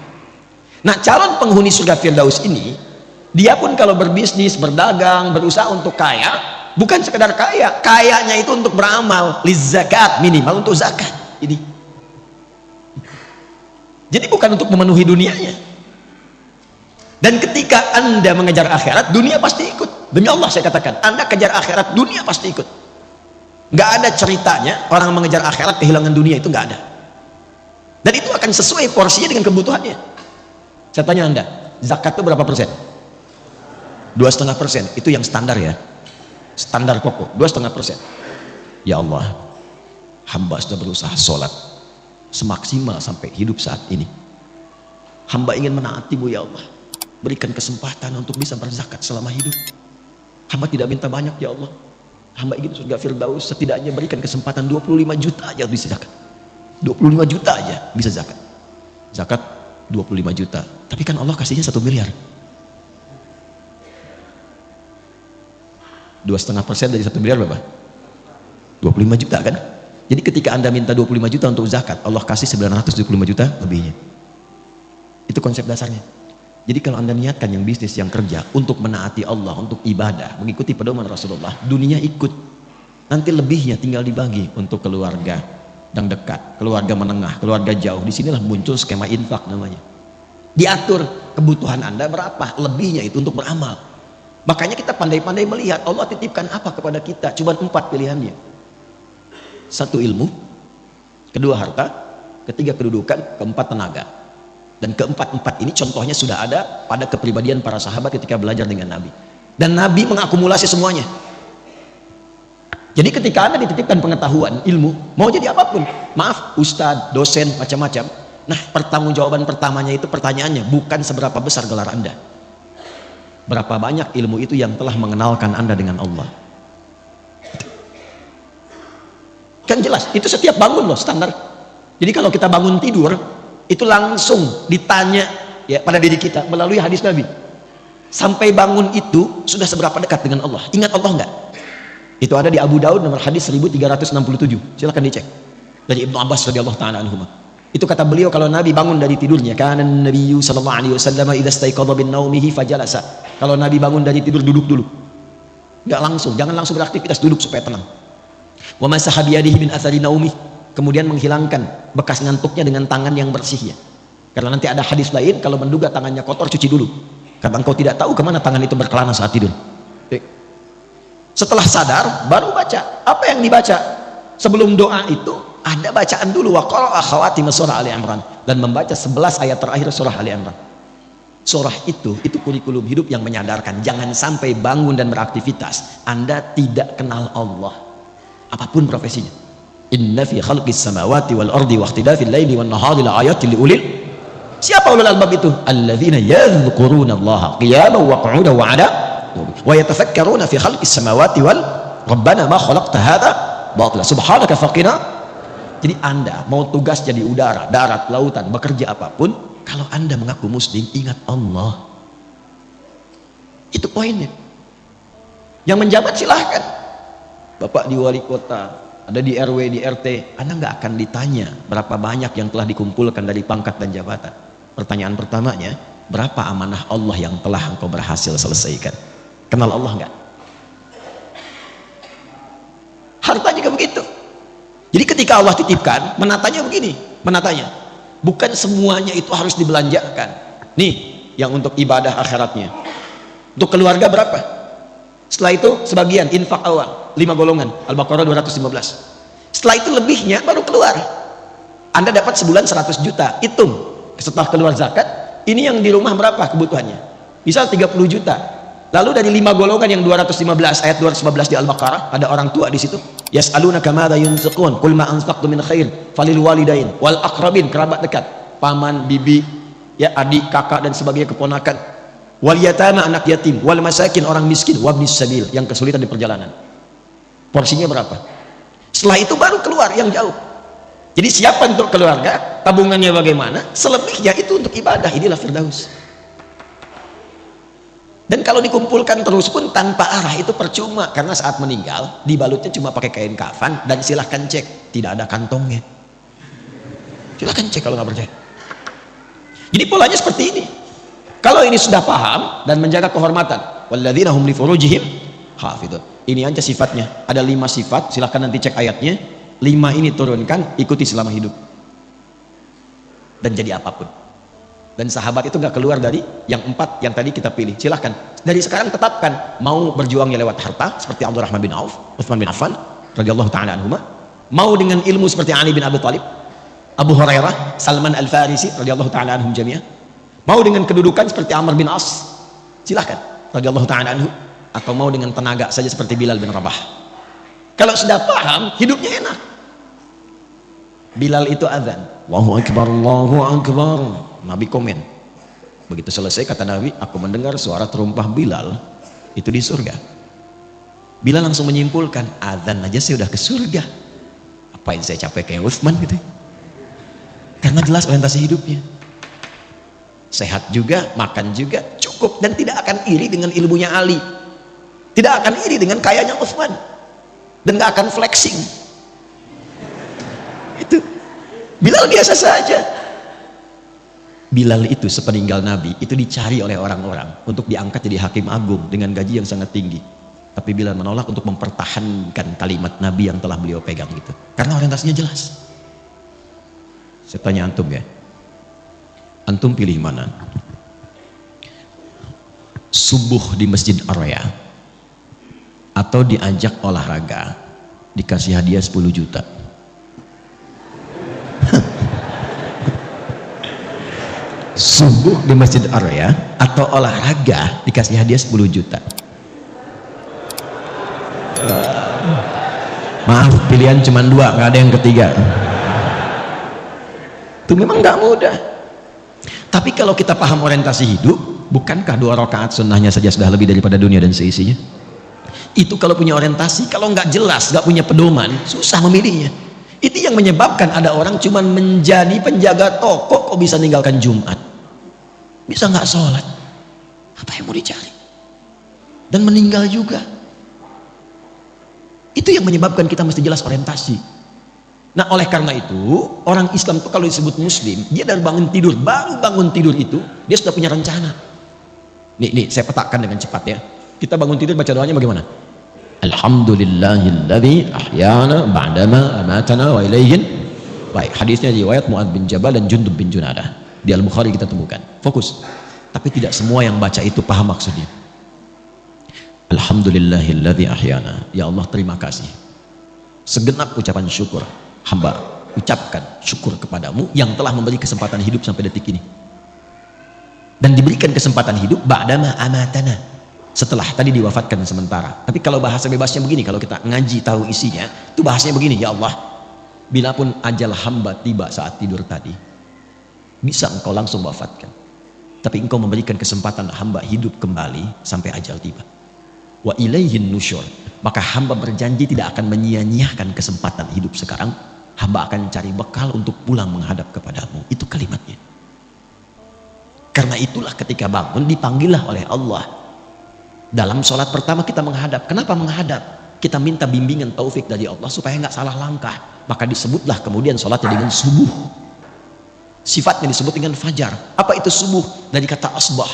Nah, calon penghuni surga Firdaus ini, dia pun kalau berbisnis, berdagang, berusaha untuk kaya, bukan sekedar kaya, kayanya itu untuk beramal, lizakat, minimal untuk zakat. Ini. Jadi bukan untuk memenuhi dunianya. Dan ketika Anda mengejar akhirat, dunia pasti ikut. Demi Allah saya katakan, Anda kejar akhirat, dunia pasti ikut. Nggak ada ceritanya orang mengejar akhirat kehilangan dunia, itu nggak ada. Dan itu akan sesuai porsinya dengan kebutuhannya. Saya tanya Anda, zakat itu berapa persen? 2,5%. Itu yang standar ya, standar pokok 2,5%. Ya Allah, hamba sudah berusaha sholat semaksimal sampai hidup saat ini. Hamba ingin menaati-Mu ya Allah, berikan kesempatan untuk bisa berzakat selama hidup. Hamba tidak minta banyak ya Allah, hamba ingin surga Firdaus, setidaknya berikan kesempatan 25 juta aja bisa zakat. 25 juta aja bisa zakat. Zakat 25 juta. Tapi kan Allah kasihnya 1 miliar. 2,5% dari 1 miliar berapa? 25 juta kan? Jadi ketika Anda minta 25 juta untuk zakat, Allah kasih 925 juta lebihnya. Itu konsep dasarnya. Jadi kalau Anda niatkan yang bisnis, yang kerja untuk menaati Allah, untuk ibadah, mengikuti pedoman Rasulullah, dunia ikut. Nanti lebihnya tinggal dibagi untuk keluarga yang dekat, keluarga menengah, keluarga jauh. Disinilah muncul skema infak namanya. Diatur kebutuhan Anda berapa, lebihnya itu untuk beramal. Makanya kita pandai-pandai melihat Allah titipkan apa kepada kita. Cuma 4 pilihannya. 1 ilmu, 2 harta, 3 kedudukan, 4 tenaga. Dan keempat-empat ini contohnya sudah ada pada kepribadian para sahabat ketika belajar dengan Nabi. Dan Nabi mengakumulasi semuanya. Jadi ketika Anda dititipkan pengetahuan, ilmu, mau jadi apapun, maaf, ustadz, dosen, macam-macam. Nah, pertanggungjawaban pertamanya itu pertanyaannya bukan seberapa besar gelar Anda, berapa banyak ilmu itu yang telah mengenalkan Anda dengan Allah. Kan jelas, itu setiap bangun loh standar. Jadi kalau kita bangun tidur, itu langsung ditanya ya pada diri kita melalui hadis Nabi. Sampai bangun itu sudah seberapa dekat dengan Allah? Ingat Allah enggak? Itu ada di Abu Daud nomor hadis 1367. Silakan dicek. Dari Ibnu Abbas radhiyallahu taala anhuma. Itu kata beliau kalau Nabi bangun dari tidurnya, kana Nabiyyu sallallahu alaihi wasallam idza staiqadha min naumihi fajalasa. Kalau Nabi bangun dari tidur duduk dulu. Enggak langsung, jangan langsung beraktivitas, duduk supaya tenang. Wa masaha bi yadihi min athari naumih. Kemudian menghilangkan bekas ngantuknya dengan tangan yang bersih ya. Karena nanti ada hadis lain kalau menduga tangannya kotor cuci dulu. Karena engkau tidak tahu kemana tangan itu berkelana saat tidur. Setelah sadar baru baca. Apa yang dibaca? Sebelum doa itu ada bacaan dulu, wa qara'a khawatim surah Ali Imran, dan membaca 11 ayat terakhir surah Ali Imran. Surah itu kurikulum hidup yang menyadarkan jangan sampai bangun dan beraktivitas Anda tidak kenal Allah apapun profesinya. Inna fi khalqis samawati wal ardi wa ikhtilafil laili wan nahari la ayatin liulil. Siapa ulul albab itu? Alladzina yadhkuruna Allah qiyaman wa qu'udan wa 'ala wa yatafakkaruna fi khalqis samawati wal rabbana ma khalaqta hadha batila subhanaka faqina. Jadi Anda mau tugas jadi udara, darat, lautan, bekerja apapun, kalau Anda mengaku muslim, ingat Allah. Itu poinnya. Yang menjabat silahkan. Bapak di wali kota, ada di RW, di RT, Anda nggak akan ditanya berapa banyak yang telah dikumpulkan dari pangkat dan jabatan. Pertanyaan pertamanya, berapa amanah Allah yang telah engkau berhasil selesaikan? Kenal Allah nggak? Harta juga begitu. Jadi ketika Allah titipkan, menatanya begini, menatanya. Bukan semuanya itu harus dibelanjakan. Nih, yang untuk ibadah akhiratnya. Untuk keluarga berapa? Setelah itu sebagian infak awal, 5 golongan, Al-Baqarah 215. Setelah itu lebihnya baru keluar. Anda dapat sebulan 100 juta, hitung. Setelah keluar zakat, ini yang di rumah berapa kebutuhannya? Misal 30 juta. Lalu dari 5 golongan yang 215, ayat 215 di Al-Baqarah, ada orang tua di situ. Yas'alunaka madza yunfiqun qul ma anfaqtum min khair falil walidain wal aqrabin, kerabat dekat, paman, bibi, ya adik, kakak dan sebagainya, keponakan, wal yatama, anak yatim, wal masakin, orang miskin, wabnis sabil, yang kesulitan di perjalanan. Porsinya berapa? Setelah itu baru keluar yang jauh. Jadi siapa untuk keluarga, tabungannya bagaimana, selebihnya itu untuk ibadah. Inilah Firdaus. Dan kalau dikumpulkan terus pun tanpa arah itu percuma, karena saat meninggal dibalutnya cuma pakai kain kafan, dan silahkan cek tidak ada kantongnya. Silahkan cek kalau nggak percaya. Jadi polanya seperti ini. Kalau ini sudah paham dan menjaga kehormatan, walladzina hum li furujihim hafidun. Ini aja sifatnya. Ada 5 sifat, silahkan nanti cek ayatnya. 5 ini turunkan, ikuti selama hidup. Dan jadi apapun. Dan sahabat itu nggak keluar dari yang 4 yang tadi kita pilih. Silahkan dari sekarang tetapkan, mau berjuangnya lewat harta seperti Abdurrahman bin Auf, Utsman bin Affan radhiyallahu taala anhuma, mau dengan ilmu seperti Ali bin Abi Thalib, Abu Hurairah, Salman Al-Farisi radhiyallahu taala anhum jami'ah, mau dengan kedudukan seperti Amr bin As, silahkan radhiyallahu taala anhu, atau mau dengan tenaga saja seperti Bilal bin Rabah. Kalau sudah paham, hidupnya enak. Bilal itu azan, Allahu Akbar, Allahu Akbar. Nabi komen, begitu selesai kata Nabi, aku mendengar suara terumpah Bilal itu di surga. Bilal langsung menyimpulkan, azan aja saya udah ke surga, apain saya capek kayak Utsman gitu. Karena jelas orientasi hidupnya, sehat juga, makan juga, cukup, dan tidak akan iri dengan ilmunya Ali, tidak akan iri dengan kayanya Utsman, dan gak akan flexing. Itu Bilal biasa saja. Bilal itu sepeninggal Nabi itu dicari oleh orang-orang untuk diangkat jadi hakim agung dengan gaji yang sangat tinggi, tapi Bilal menolak untuk mempertahankan kalimat Nabi yang telah beliau pegang gitu, karena orientasinya jelas. Saya tanya antum ya, antum pilih mana? Subuh di Masjid Ar-Raya atau diajak olahraga dikasih hadiah 10 juta? Subuh di Masjid Ar-Raya atau olahraga dikasih hadiah 10 juta? Maaf, pilihan cuma 2, nggak ada yang ketiga. Itu memang nggak mudah. Tapi kalau kita paham orientasi hidup, bukankah 2 rakaat sunnahnya saja sudah lebih daripada dunia dan seisinya? Itu kalau punya orientasi. Kalau nggak jelas, nggak punya pedoman, susah memilihnya. Itu yang menyebabkan ada orang cuma menjadi penjaga toko kok bisa meninggalkan Jumat, bisa nggak sholat. Apa yang mau dicari? Dan meninggal juga. Itu yang menyebabkan kita mesti jelas orientasi. Nah, oleh karena itu, orang Islam itu kalau disebut muslim, dia dari bangun tidur, baru bangun tidur itu, dia sudah punya rencana. Nih, saya petakan dengan cepat ya. Kita bangun tidur baca doanya bagaimana? Alhamdulillahilladzi ahyana ba'dama amatana wa ilaihin. Baik, hadisnya riwayat Mu'adz bin Jabal dan Jundub bin Junadah. Di Al-Bukhari kita temukan. Fokus. Tapi tidak semua yang baca itu paham maksudnya. Alhamdulillahilladzi ahyana. Ya Allah, terima kasih. Segenap ucapan syukur hamba ucapkan syukur kepadamu yang telah memberi kesempatan hidup sampai detik ini. Dan diberikan kesempatan hidup ba'dama amatana. Setelah tadi diwafatkan sementara. Tapi kalau bahasa bebasnya begini, kalau kita ngaji tahu isinya, itu bahasanya begini, ya Allah, bila pun ajal hamba tiba saat tidur tadi, bisa engkau langsung wafatkan. Tapi engkau memberikan kesempatan hamba hidup kembali sampai ajal tiba. Wa ilaihin nusyur. Maka hamba berjanji tidak akan menyia-nyiakan kesempatan hidup sekarang. Hamba akan cari bekal untuk pulang menghadap kepadamu. Itu kalimatnya. Karena itulah ketika bangun dipanggillah oleh Allah. Dalam sholat pertama kita menghadap. Kenapa menghadap? Kita minta bimbingan taufik dari Allah supaya nggak salah langkah. Maka disebutlah kemudian sholatnya dengan subuh. Sifatnya disebut dengan fajar. Apa itu subuh? Dari kata asbah.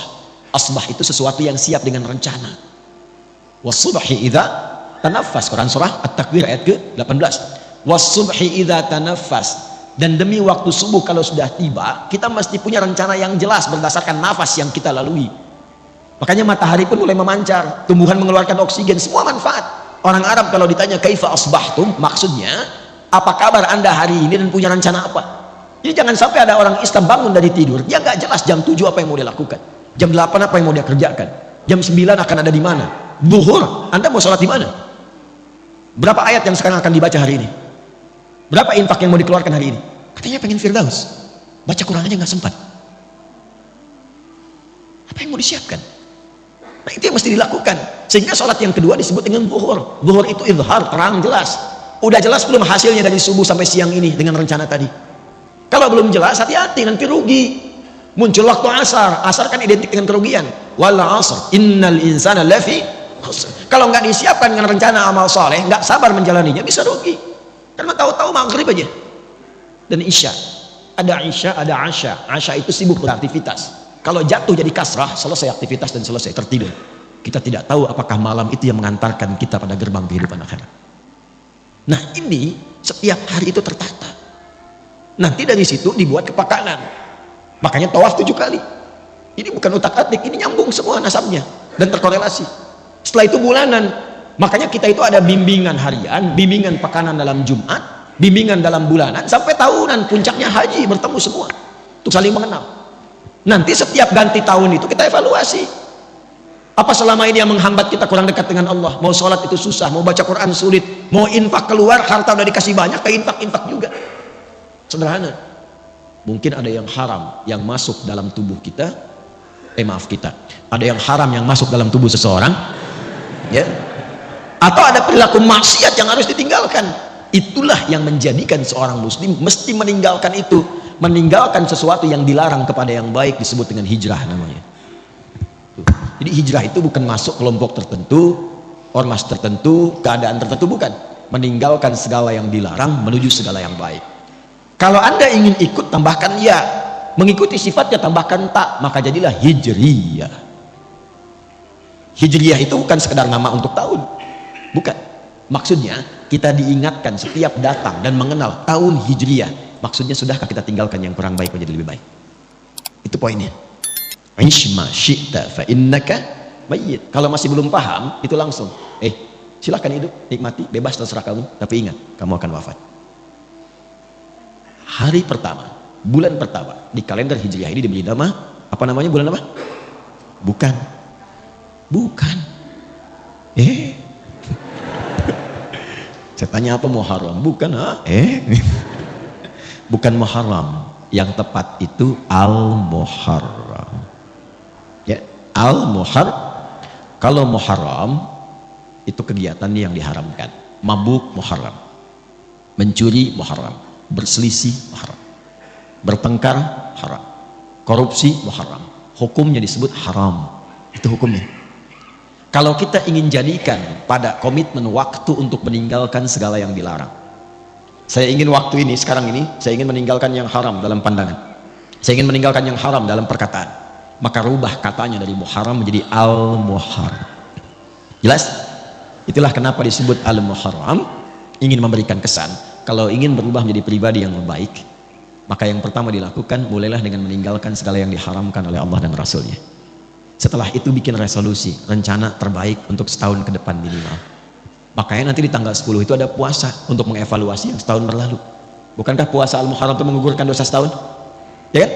Asbah itu sesuatu yang siap dengan rencana. Wasubhi idza tanaffas. Quran surah At-Takwir ayat ke-18. Wasubhi idza tanaffas. Dan demi waktu subuh kalau sudah tiba, kita mesti punya rencana yang jelas berdasarkan nafas yang kita lalui. Makanya matahari pun mulai memancar, tumbuhan mengeluarkan oksigen, semua manfaat. Orang Arab kalau ditanya kaifa asbahtum, maksudnya apa kabar anda hari ini dan punya rencana apa. Jadi jangan sampai ada orang Islam bangun dari tidur, dia nggak jelas jam 7 apa yang mau dia lakukan, jam 8 apa yang mau dia kerjakan, jam 9 akan ada di mana, zuhur anda mau sholat di mana, berapa ayat yang sekarang akan dibaca hari ini, berapa infak yang mau dikeluarkan hari ini. Katanya pengen firdaus, baca Quran aja nggak sempat. Apa yang mau disiapkan? Nah, itu yang mesti dilakukan. Sehingga sholat yang kedua disebut dengan zuhur. Zuhur itu izhar, terang, jelas. Udah jelas belum hasilnya dari subuh sampai siang ini dengan rencana tadi? Kalau belum jelas, hati-hati, nanti rugi. Muncul waktu asar. Asar kan identik dengan kerugian. Wal asr, innal insana lafi khusr. Kalau nggak disiapkan dengan rencana amal soleh, nggak sabar menjalaninya, bisa rugi. Karena tahu-tahu maghrib aja. Dan isya. Ada isya, ada asya. Asya itu sibuk beraktivitas. Kalau jatuh jadi kasrah, selesai aktivitas dan selesai tertidur. Kita tidak tahu apakah malam itu yang mengantarkan kita pada gerbang kehidupan akhirat. Nah, ini setiap hari itu tertata. Nanti dari situ dibuat kepakanan. Makanya tawaf 7 kali. Ini bukan utak-atik, ini nyambung semua nasabnya dan terkorelasi. Setelah itu bulanan. Makanya kita itu ada bimbingan harian, bimbingan pekanan dalam Jumat, bimbingan dalam bulanan, sampai tahunan, puncaknya haji, bertemu semua untuk saling mengenal. Nanti setiap ganti tahun itu kita evaluasi. Apa selama ini yang menghambat kita kurang dekat dengan Allah? Mau sholat itu susah, mau baca Quran sulit, mau infak keluar, harta udah dikasih banyak, ke infak juga. Sederhana. Mungkin ada yang haram yang masuk dalam tubuh kita. Ada yang haram yang masuk dalam tubuh seseorang. Ya. Atau ada perilaku maksiat yang harus ditinggalkan. Itulah yang menjadikan seorang muslim mesti meninggalkan itu. Meninggalkan sesuatu yang dilarang kepada yang baik disebut dengan hijrah namanya. Jadi hijrah itu bukan masuk kelompok tertentu, ormas tertentu, keadaan tertentu, bukan. Meninggalkan segala yang dilarang menuju segala yang baik. Kalau anda ingin ikut, tambahkan ya. Mengikuti sifatnya, tambahkan tak. Maka jadilah hijriyah. Hijriyah itu bukan sekedar nama untuk tahun, bukan. Maksudnya kita diingatkan setiap datang dan mengenal tahun hijriyah. Maksudnya sudahkah kita tinggalkan yang kurang baik menjadi lebih baik? Itu poinnya. Ish ma syi'ta fa innaka mayyit. Kalau masih belum paham, itu langsung silakan hidup, nikmati, bebas, terserah kamu, tapi ingat, kamu akan wafat. Hari pertama, bulan pertama di kalender Hijriah ini diberi nama apa namanya? Bulan apa? Bukan. Saya tanya apa Muharram? Bukan, bukan Muharram, yang tepat itu Al-Muharram. Ya, Al-Muharram. Kalau Muharram itu kegiatan yang diharamkan. Mabuk Muharram, mencuri Muharram, berselisih Muharram, bertengkar haram, korupsi Muharram. Hukumnya disebut haram. Itu Itu hukumnya. Kalau kita ingin jadikan pada komitmen waktu untuk meninggalkan segala yang dilarang. Saya ingin waktu ini, sekarang ini, saya ingin meninggalkan yang haram dalam pandangan. Saya ingin meninggalkan yang haram dalam perkataan. Maka rubah katanya dari muharram menjadi al-muharram. Jelas? Itulah kenapa disebut al-muharram, ingin memberikan kesan. Kalau ingin berubah menjadi pribadi yang baik, maka yang pertama dilakukan, mulailah dengan meninggalkan segala yang diharamkan oleh Allah dan Rasulnya. Setelah itu bikin resolusi, rencana terbaik untuk setahun ke depan minimal. Makanya nanti di tanggal 10 itu ada puasa untuk mengevaluasi yang setahun berlalu. Bukankah puasa al-muharram itu menggugurkan dosa setahun? Ya kan?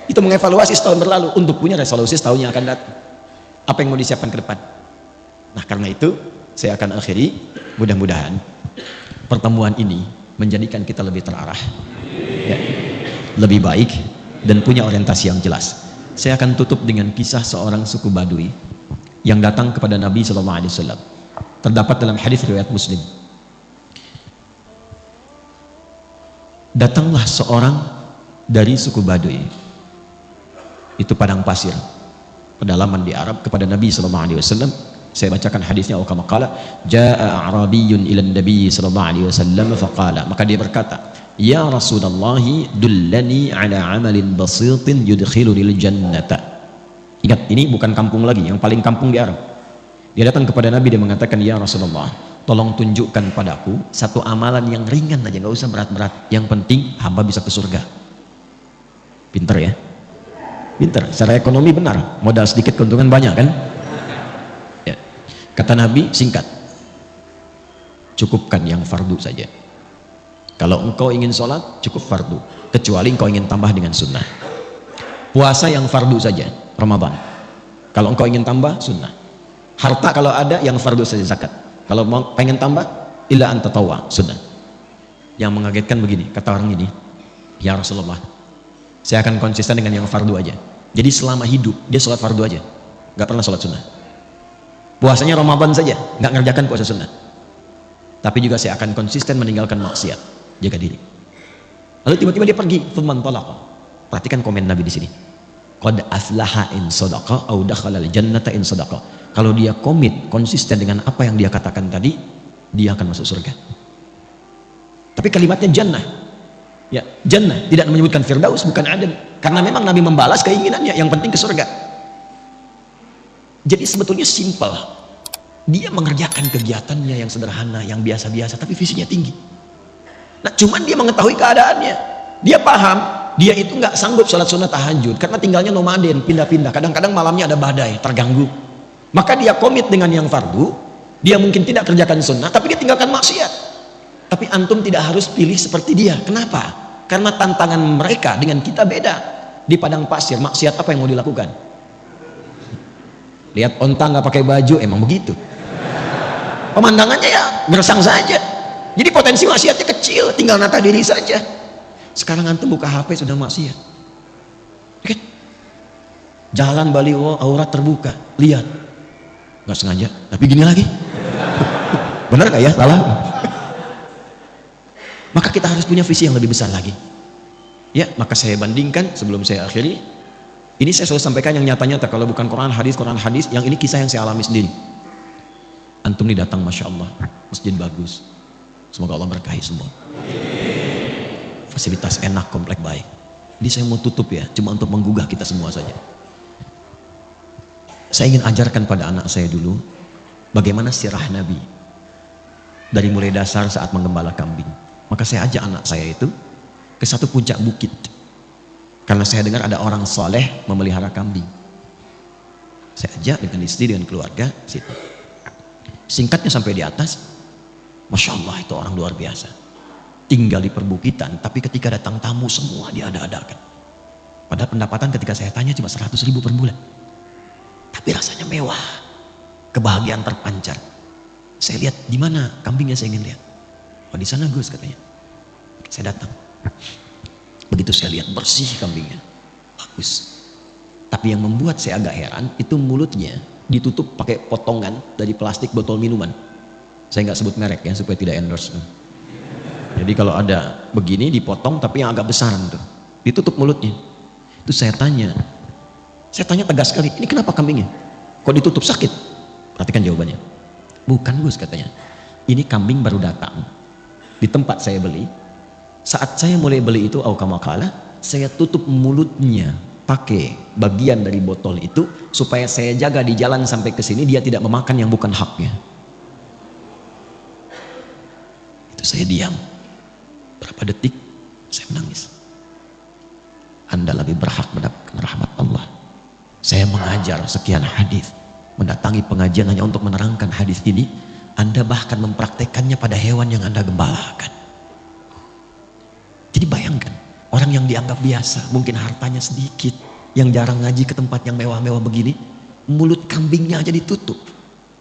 Itu mengevaluasi setahun berlalu untuk punya resolusi setahun yang akan datang. Apa yang mau disiapkan ke depan? Nah, karena itu saya akan akhiri, mudah-mudahan pertemuan ini menjadikan kita lebih terarah, ya, lebih baik, dan punya orientasi yang jelas. Saya akan tutup dengan kisah seorang suku Badui yang datang kepada Nabi SAW. Terdapat dalam hadis riwayat Muslim. Datanglah seorang dari suku Badui, itu padang pasir, pedalaman di Arab, kepada Nabi SAW. Saya bacakan hadisnya. Kama qala jaa a'rabiyyun ila an-nabi sallallahu alaihi wasallam faqala, maka dia berkata, ya Rasulullah, dullani ala amalin basitin yudkhiluni lil jannata. Ingat, ini bukan kampung lagi, yang paling kampung di Arab. Dia datang kepada Nabi, dia mengatakan, ya Rasulullah, tolong tunjukkan padaku satu amalan yang ringan aja, nggak usah berat-berat, yang penting hamba bisa ke surga. Pinter ya, pinter, secara ekonomi benar, modal sedikit keuntungan banyak kan. Kata Nabi, singkat, cukupkan yang fardu saja. Kalau engkau ingin sholat, cukup fardu, kecuali engkau ingin tambah dengan sunnah. Puasa yang fardu saja, Ramadan. Kalau engkau ingin tambah, sunnah. Harta kalau ada, yang fardu saja, zakat. Kalau mau pengen tambah, illa anta tawwa, sunnah. Yang mengagetkan begini, kata orang ini, ya Rasulullah, saya akan konsisten dengan yang fardu aja. Jadi selama hidup, dia sholat fardu aja, gak pernah sholat sunnah. Puasanya Ramadan saja, nggak ngerjakan puasa sunnah. Tapi juga saya akan konsisten meninggalkan maksiat, jaga diri. Lalu tiba-tiba dia pergi, thumman talaqa. Perhatikan komen Nabi di sini. Qad aflaha in sadaqa au dakhala al-jannata in sadaqa. Kalau dia komit, konsisten dengan apa yang dia katakan tadi, dia akan masuk surga. Tapi kalimatnya jannah. Ya, jannah, tidak menyebutkan firdaus, bukan adn. Karena memang Nabi membalas keinginannya, yang penting ke surga. Jadi sebetulnya simpel. Dia mengerjakan kegiatannya yang sederhana, yang biasa-biasa, tapi visinya tinggi. Nah, cuman dia mengetahui keadaannya. Dia paham, dia itu nggak sanggup sholat sunnah tahajud karena tinggalnya nomaden, pindah-pindah. Kadang-kadang malamnya ada badai, terganggu. Maka dia komit dengan yang fardu. Dia mungkin tidak kerjakan sunnah, tapi dia tinggalkan maksiat. Tapi antum tidak harus pilih seperti dia. Kenapa? Karena tantangan mereka dengan kita beda. Di padang pasir, maksiat apa yang mau dilakukan? Lihat onta nggak pakai baju, emang begitu. Pemandangannya ya gersang saja. Jadi potensi maksiatnya kecil, tinggal nata diri saja. Sekarang antum buka HP sudah maksiat. Oke. Jalan baliho aurat terbuka, lihat. Nggak sengaja, tapi gini lagi. Benar nggak ya? Salah. Maka kita harus punya visi yang lebih besar lagi. Ya, maka saya bandingkan sebelum saya akhiri. Ini saya selalu sampaikan yang nyata-nyata. Kalau bukan Quran hadis, yang ini kisah yang saya alami sendiri. Antum nih datang, Masya Allah, masjid bagus. Semoga Allah berkahi semua. Fasilitas enak, komplek baik. Ini saya mau tutup ya, cuma untuk menggugah kita semua saja. Saya ingin ajarkan pada anak saya dulu, bagaimana sirah Nabi. Dari mulai dasar saat menggembala kambing. Maka saya ajak anak saya itu ke satu puncak bukit. Karena saya dengar ada orang soleh memelihara kambing. Saya ajak dengan istri, dengan keluarga, situ. Singkatnya sampai di atas, Masya Allah itu orang luar biasa. Tinggal di perbukitan, tapi ketika datang tamu semua dia ada-adakan. Padahal pendapatan ketika saya tanya cuma 100.000 per bulan. Tapi rasanya mewah. Kebahagiaan terpancar. Saya lihat, di mana kambingnya saya ingin lihat. Oh di sana Gus katanya. Saya datang. Begitu saya lihat bersih kambingnya, bagus. Tapi yang membuat saya agak heran itu mulutnya ditutup pakai potongan dari plastik botol minuman. Saya nggak sebut merek ya supaya tidak endorse. Jadi kalau ada begini dipotong tapi yang agak besar tuh, ditutup mulutnya. Itu saya tanya tegas sekali, ini kenapa kambingnya? Kok ditutup, sakit? Perhatikan jawabannya. Bukan Gus, katanya. Ini kambing baru datang di tempat saya beli. Saat saya mulai beli itu, aukamakala, saya tutup mulutnya pakai bagian dari botol itu supaya saya jaga di jalan sampai ke sini dia tidak memakan yang bukan haknya. Itu saya diam. Berapa detik saya menangis. Anda lebih berhak mendapatkan rahmat Allah. Saya mengajar sekian hadis, mendatangi pengajian hanya untuk menerangkan hadis ini. Anda bahkan mempraktekannya pada hewan yang Anda gembalakan. Jadi bayangkan, orang yang dianggap biasa, mungkin hartanya sedikit, yang jarang ngaji ke tempat yang mewah-mewah begini, mulut kambingnya aja ditutup.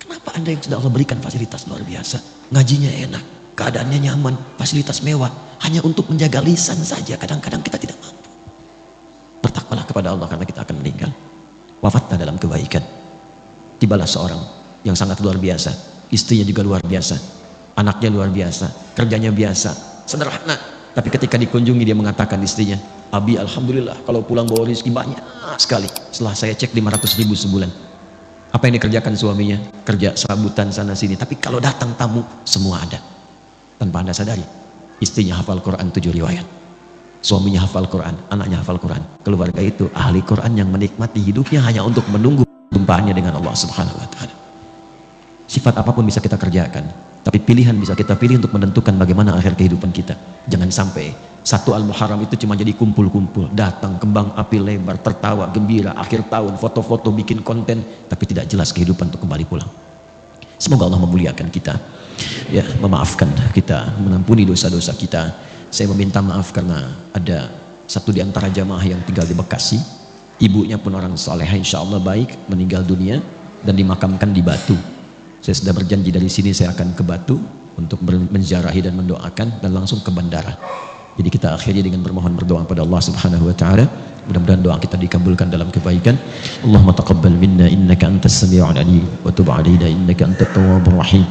Kenapa Anda yang sudah Allah berikan fasilitas luar biasa, ngajinya enak, keadaannya nyaman, fasilitas mewah, hanya untuk menjaga lisan saja, kadang-kadang kita tidak mampu. Bertakwalah kepada Allah karena kita akan meninggal. Wafatlah dalam kebaikan. Tibalah seorang yang sangat luar biasa, istrinya juga luar biasa, anaknya luar biasa, kerjanya biasa, sederhana. Tapi ketika dikunjungi dia mengatakan istrinya, Abi alhamdulillah kalau pulang bawa rezeki banyak sekali. Setelah saya cek 500.000 sebulan. Apa yang dikerjakan suaminya? Kerja serabutan sana sini. Tapi kalau datang tamu semua ada. Tanpa Anda sadari, istrinya hafal Quran 7 riwayat. Suaminya hafal Quran, anaknya hafal Quran. Keluarga itu ahli Quran yang menikmati hidupnya hanya untuk menunggu jumpaannya dengan Allah Subhanahu wa taala. Sifat apapun bisa kita kerjakan, tapi pilihan bisa kita pilih untuk menentukan bagaimana akhir kehidupan kita. Jangan sampai satu Al-Muharram itu cuma jadi kumpul-kumpul, datang kembang api lebar, tertawa gembira, akhir tahun foto-foto bikin konten, tapi tidak jelas kehidupan untuk kembali pulang. Semoga Allah memuliakan kita, ya, memaafkan kita, mengampuni dosa-dosa kita. Saya meminta maaf karena ada satu di antara jamaah yang tinggal di Bekasi, ibunya pun orang saleh, insya Allah baik, meninggal dunia dan dimakamkan di Batu. Saya sudah berjanji dari sini saya akan ke Batu untuk menziarahi dan mendoakan dan langsung ke bandara. Jadi kita akhiri dengan berdoa pada Allah Subhanahu wa taala. Mudah-mudahan doa kita dikabulkan dalam kebaikan. Allahumma taqabbal minna innaka antas sami'ul alim wa tub 'alaina innaka antat tawwabur rahim.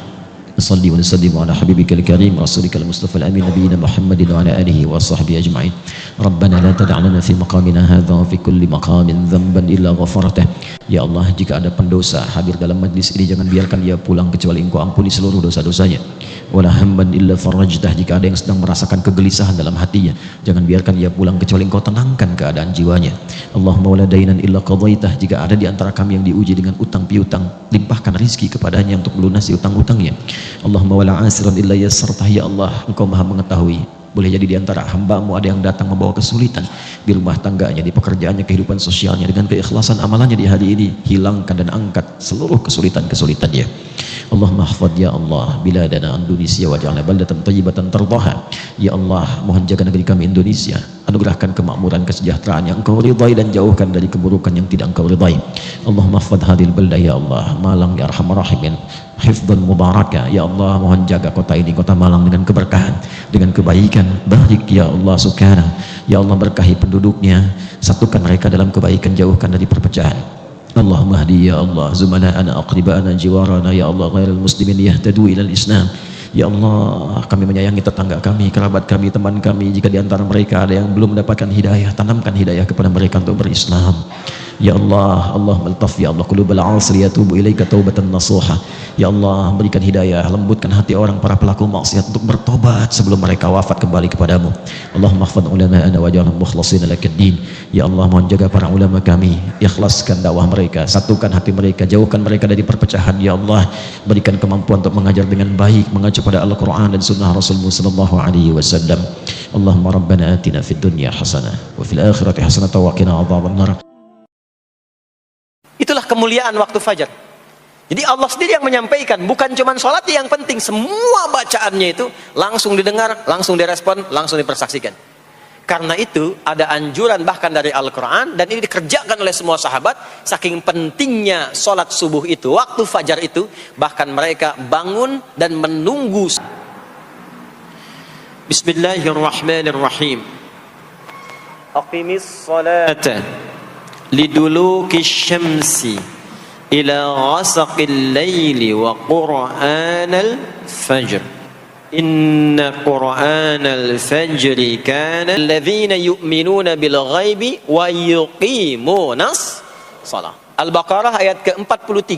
Salli wa sallim ala habibikal karim rasulikal mustafa al-amin nabiyina Muhammadin wa ala alihi wa sahbihi ajma'in. Rabbana la tada' lana fi maqamina hadha wa fi kulli maqamin dhanban illa ghafartah. Ya Allah, jika ada pendosa hadir dalam majlis ini, jangan biarkan dia pulang kecuali Engkau ampuni seluruh dosa-dosanya. Wala hamman illa farajtah, jika ada yang sedang merasakan kegelisahan dalam hatinya, jangan biarkan dia pulang kecuali Engkau tenangkan keadaan jiwanya. Allahumma wala dainan illa qadaitah, jika ada di antara kami yang diuji dengan utang piutang, limpahkan rizki kepadanya untuk melunasi utang-utangnya. Allahumma wala asiran illa yassartah, ya Allah, Engkau maha mengetahui. Boleh jadi di antara hamba-Mu ada yang datang membawa kesulitan di rumah tangganya, di pekerjaannya, kehidupan sosialnya. Dengan keikhlasan amalannya di hari ini, hilangkan dan angkat seluruh kesulitan-kesulitannya. Allahumma hafadh ya Allah biladana Indonesia waj'alna baldatan thayyibatan tardaha. Ya Allah, mohon jaga negeri kami Indonesia, anugerahkan kemakmuran, kesejahteraan yang Engkau ridhai dan jauhkan dari keburukan yang tidak Engkau ridhai. Allahumma hafadh hadhil baldah ya Allah, Malang ya arhamar rahimin, hifdzan mubaraka. Ya Allah, mohon jaga kota ini, kota Malang, dengan keberkahan, dengan kebaikan. Barik ya Allah subhanahu. Ya Allah, berkahi penduduknya, satukan mereka dalam kebaikan, jauhkan dari perpecahan. Allahumma hdi ya Allah zumala'ana aqriba'ana jiwarana ya Allah ghairil muslimin yahtadu ilal Islam. Ya Allah, kami menyayangi tetangga kami, kerabat kami, teman kami. Jika di antara mereka ada yang belum mendapatkan hidayah, tanamkan hidayah kepada mereka untuk berislam. Ya Allah, Allah maltaf ya Allah qulubal 'asri yatubu ilaika taubatan nasuha. Ya Allah, berikan hidayah, lembutkan hati orang para pelaku maksiat untuk bertobat sebelum mereka wafat kembali kepadamu. Allahumma hfadz ulama'ana waj'alhum mukhlashina lakad-din. Ya Allah, mohon jaga para ulama kami, ikhlaskan dakwah mereka, satukan hati mereka, jauhkan mereka dari perpecahan. Ya Allah, berikan kemampuan untuk mengajar dengan baik, mengacu pada Al-Quran dan Sunnah Rasulullah sallallahu alaihi wasallam. Allahumma rabbana atina fid dunya hasanah wa fil akhirati hasanah wa qina adzabannar. Itulah kemuliaan waktu fajar. Jadi Allah sendiri yang menyampaikan, bukan cuma sholat yang penting, semua bacaannya itu langsung didengar, langsung direspon, langsung dipersaksikan. Karena itu ada anjuran bahkan dari Al-Quran, dan ini dikerjakan oleh semua sahabat. Saking pentingnya sholat subuh itu, waktu fajar itu, bahkan mereka bangun dan menunggu. Bismillahirrahmanirrahim. Aqimis salata liduluki syamsi ila ghasaqil laili wa qur'anal fajr inna qur'anal fajri kana alladhina yu'minuna bil ghaibi wa yuqimunas salat. Al-Baqarah ayat ke-43.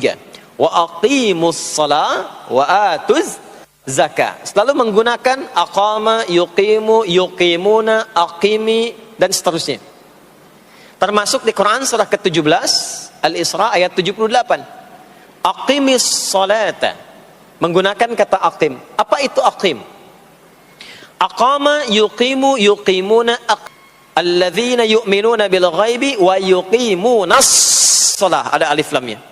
Wa aqimus shalah wa atuz zakah. Selalu menggunakan aqama, yuqimu, yuqimuna, aqimi, dan seterusnya. Termasuk di Quran surah ke-17 Al-Isra ayat 78. Aqimis salata. Menggunakan kata aqim. Apa itu aqim? Aqama, yuqimu, yuqimuna, alladzina yu'minuna bil ghaibi wa yuqimunas shalah. Ada alif lamnya.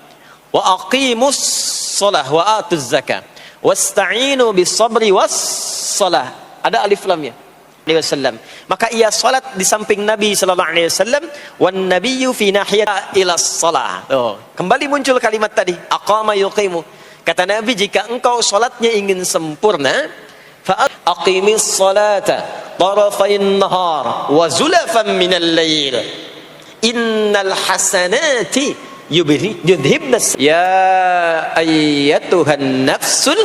Wa aqimus shalah wa atuz zakah. Wasta'inu bis sabri was shalah. Ada alif lamnya. Wasallam. Maka ia salat di samping Nabi sallallahu alaihi wasallam, wan nabiyyu fi nahiyat ila shalah. Kembali muncul kalimat tadi, aqama yuqimu. Kata Nabi, jika engkau salatnya ingin sempurna, fa aqimis salata tarafayn nahar wa zulafan minal lail. Innal hasanati yudhibna ya ayyatuhan nafsul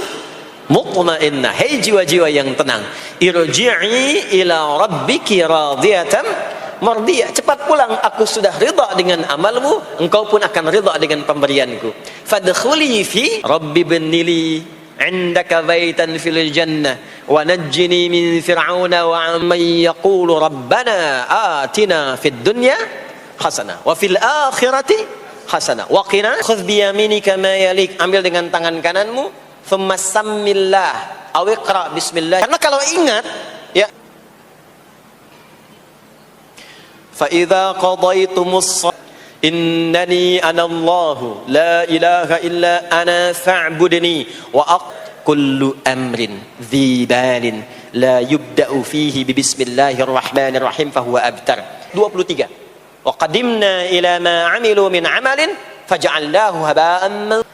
mutmainnah. Hei jiwa-jiwa yang tenang, irji'i ila rabbiki radiyatan mardiyah. Cepat pulang, aku sudah ridha dengan amalmu, engkau pun akan ridha dengan pemberianku. Fadkhuli fi rabbi binili indaka baitan fil jannah wa najjini min fir'auna wa amman yaqulu rabbana atina fid dunya hasanah wa fil akhirati hasanah wa qina khudh bi yaminika ma yalik. Ambil dengan tangan kananmu, thumma sammillah aw iqra bismillah. Karena kalau ingat ya, fa idza qadaytumus innani anallahu la ilaha illa ana fa'budni wa kullu amrin dhi balin la yubda'u fihi bi bismillahirrahmanirrahim fahuwa abtar. 23. Wa qadimna ila ma 'amilu min 'amalin faj'alnahu haba'an mansura.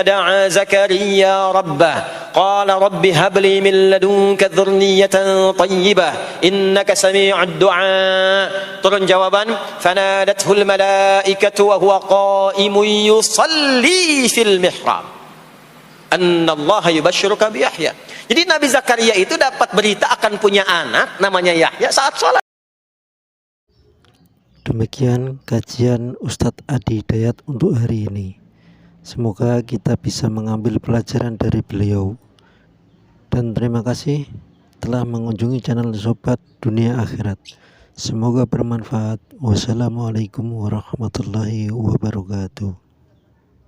da'a Zakaria rabbah qala rabbi habli min ladunka dhurriyyatan tayyibah innaka sami'ud du'a. Turun jawaban, fanadathul malaikatu wa huwa qa'imun yusalli fil mihrab annallaha yubashshiruka bi Yahya. Jadi Nabi Zakaria itu dapat berita akan punya anak namanya Yahya saat sholat. Demikian kajian Ustadz Adi Hidayat untuk hari ini. Semoga kita bisa mengambil pelajaran dari beliau. Dan terima kasih telah mengunjungi channel Sobat Dunia Akhirat. Semoga bermanfaat. Wassalamualaikum warahmatullahi wabarakatuh.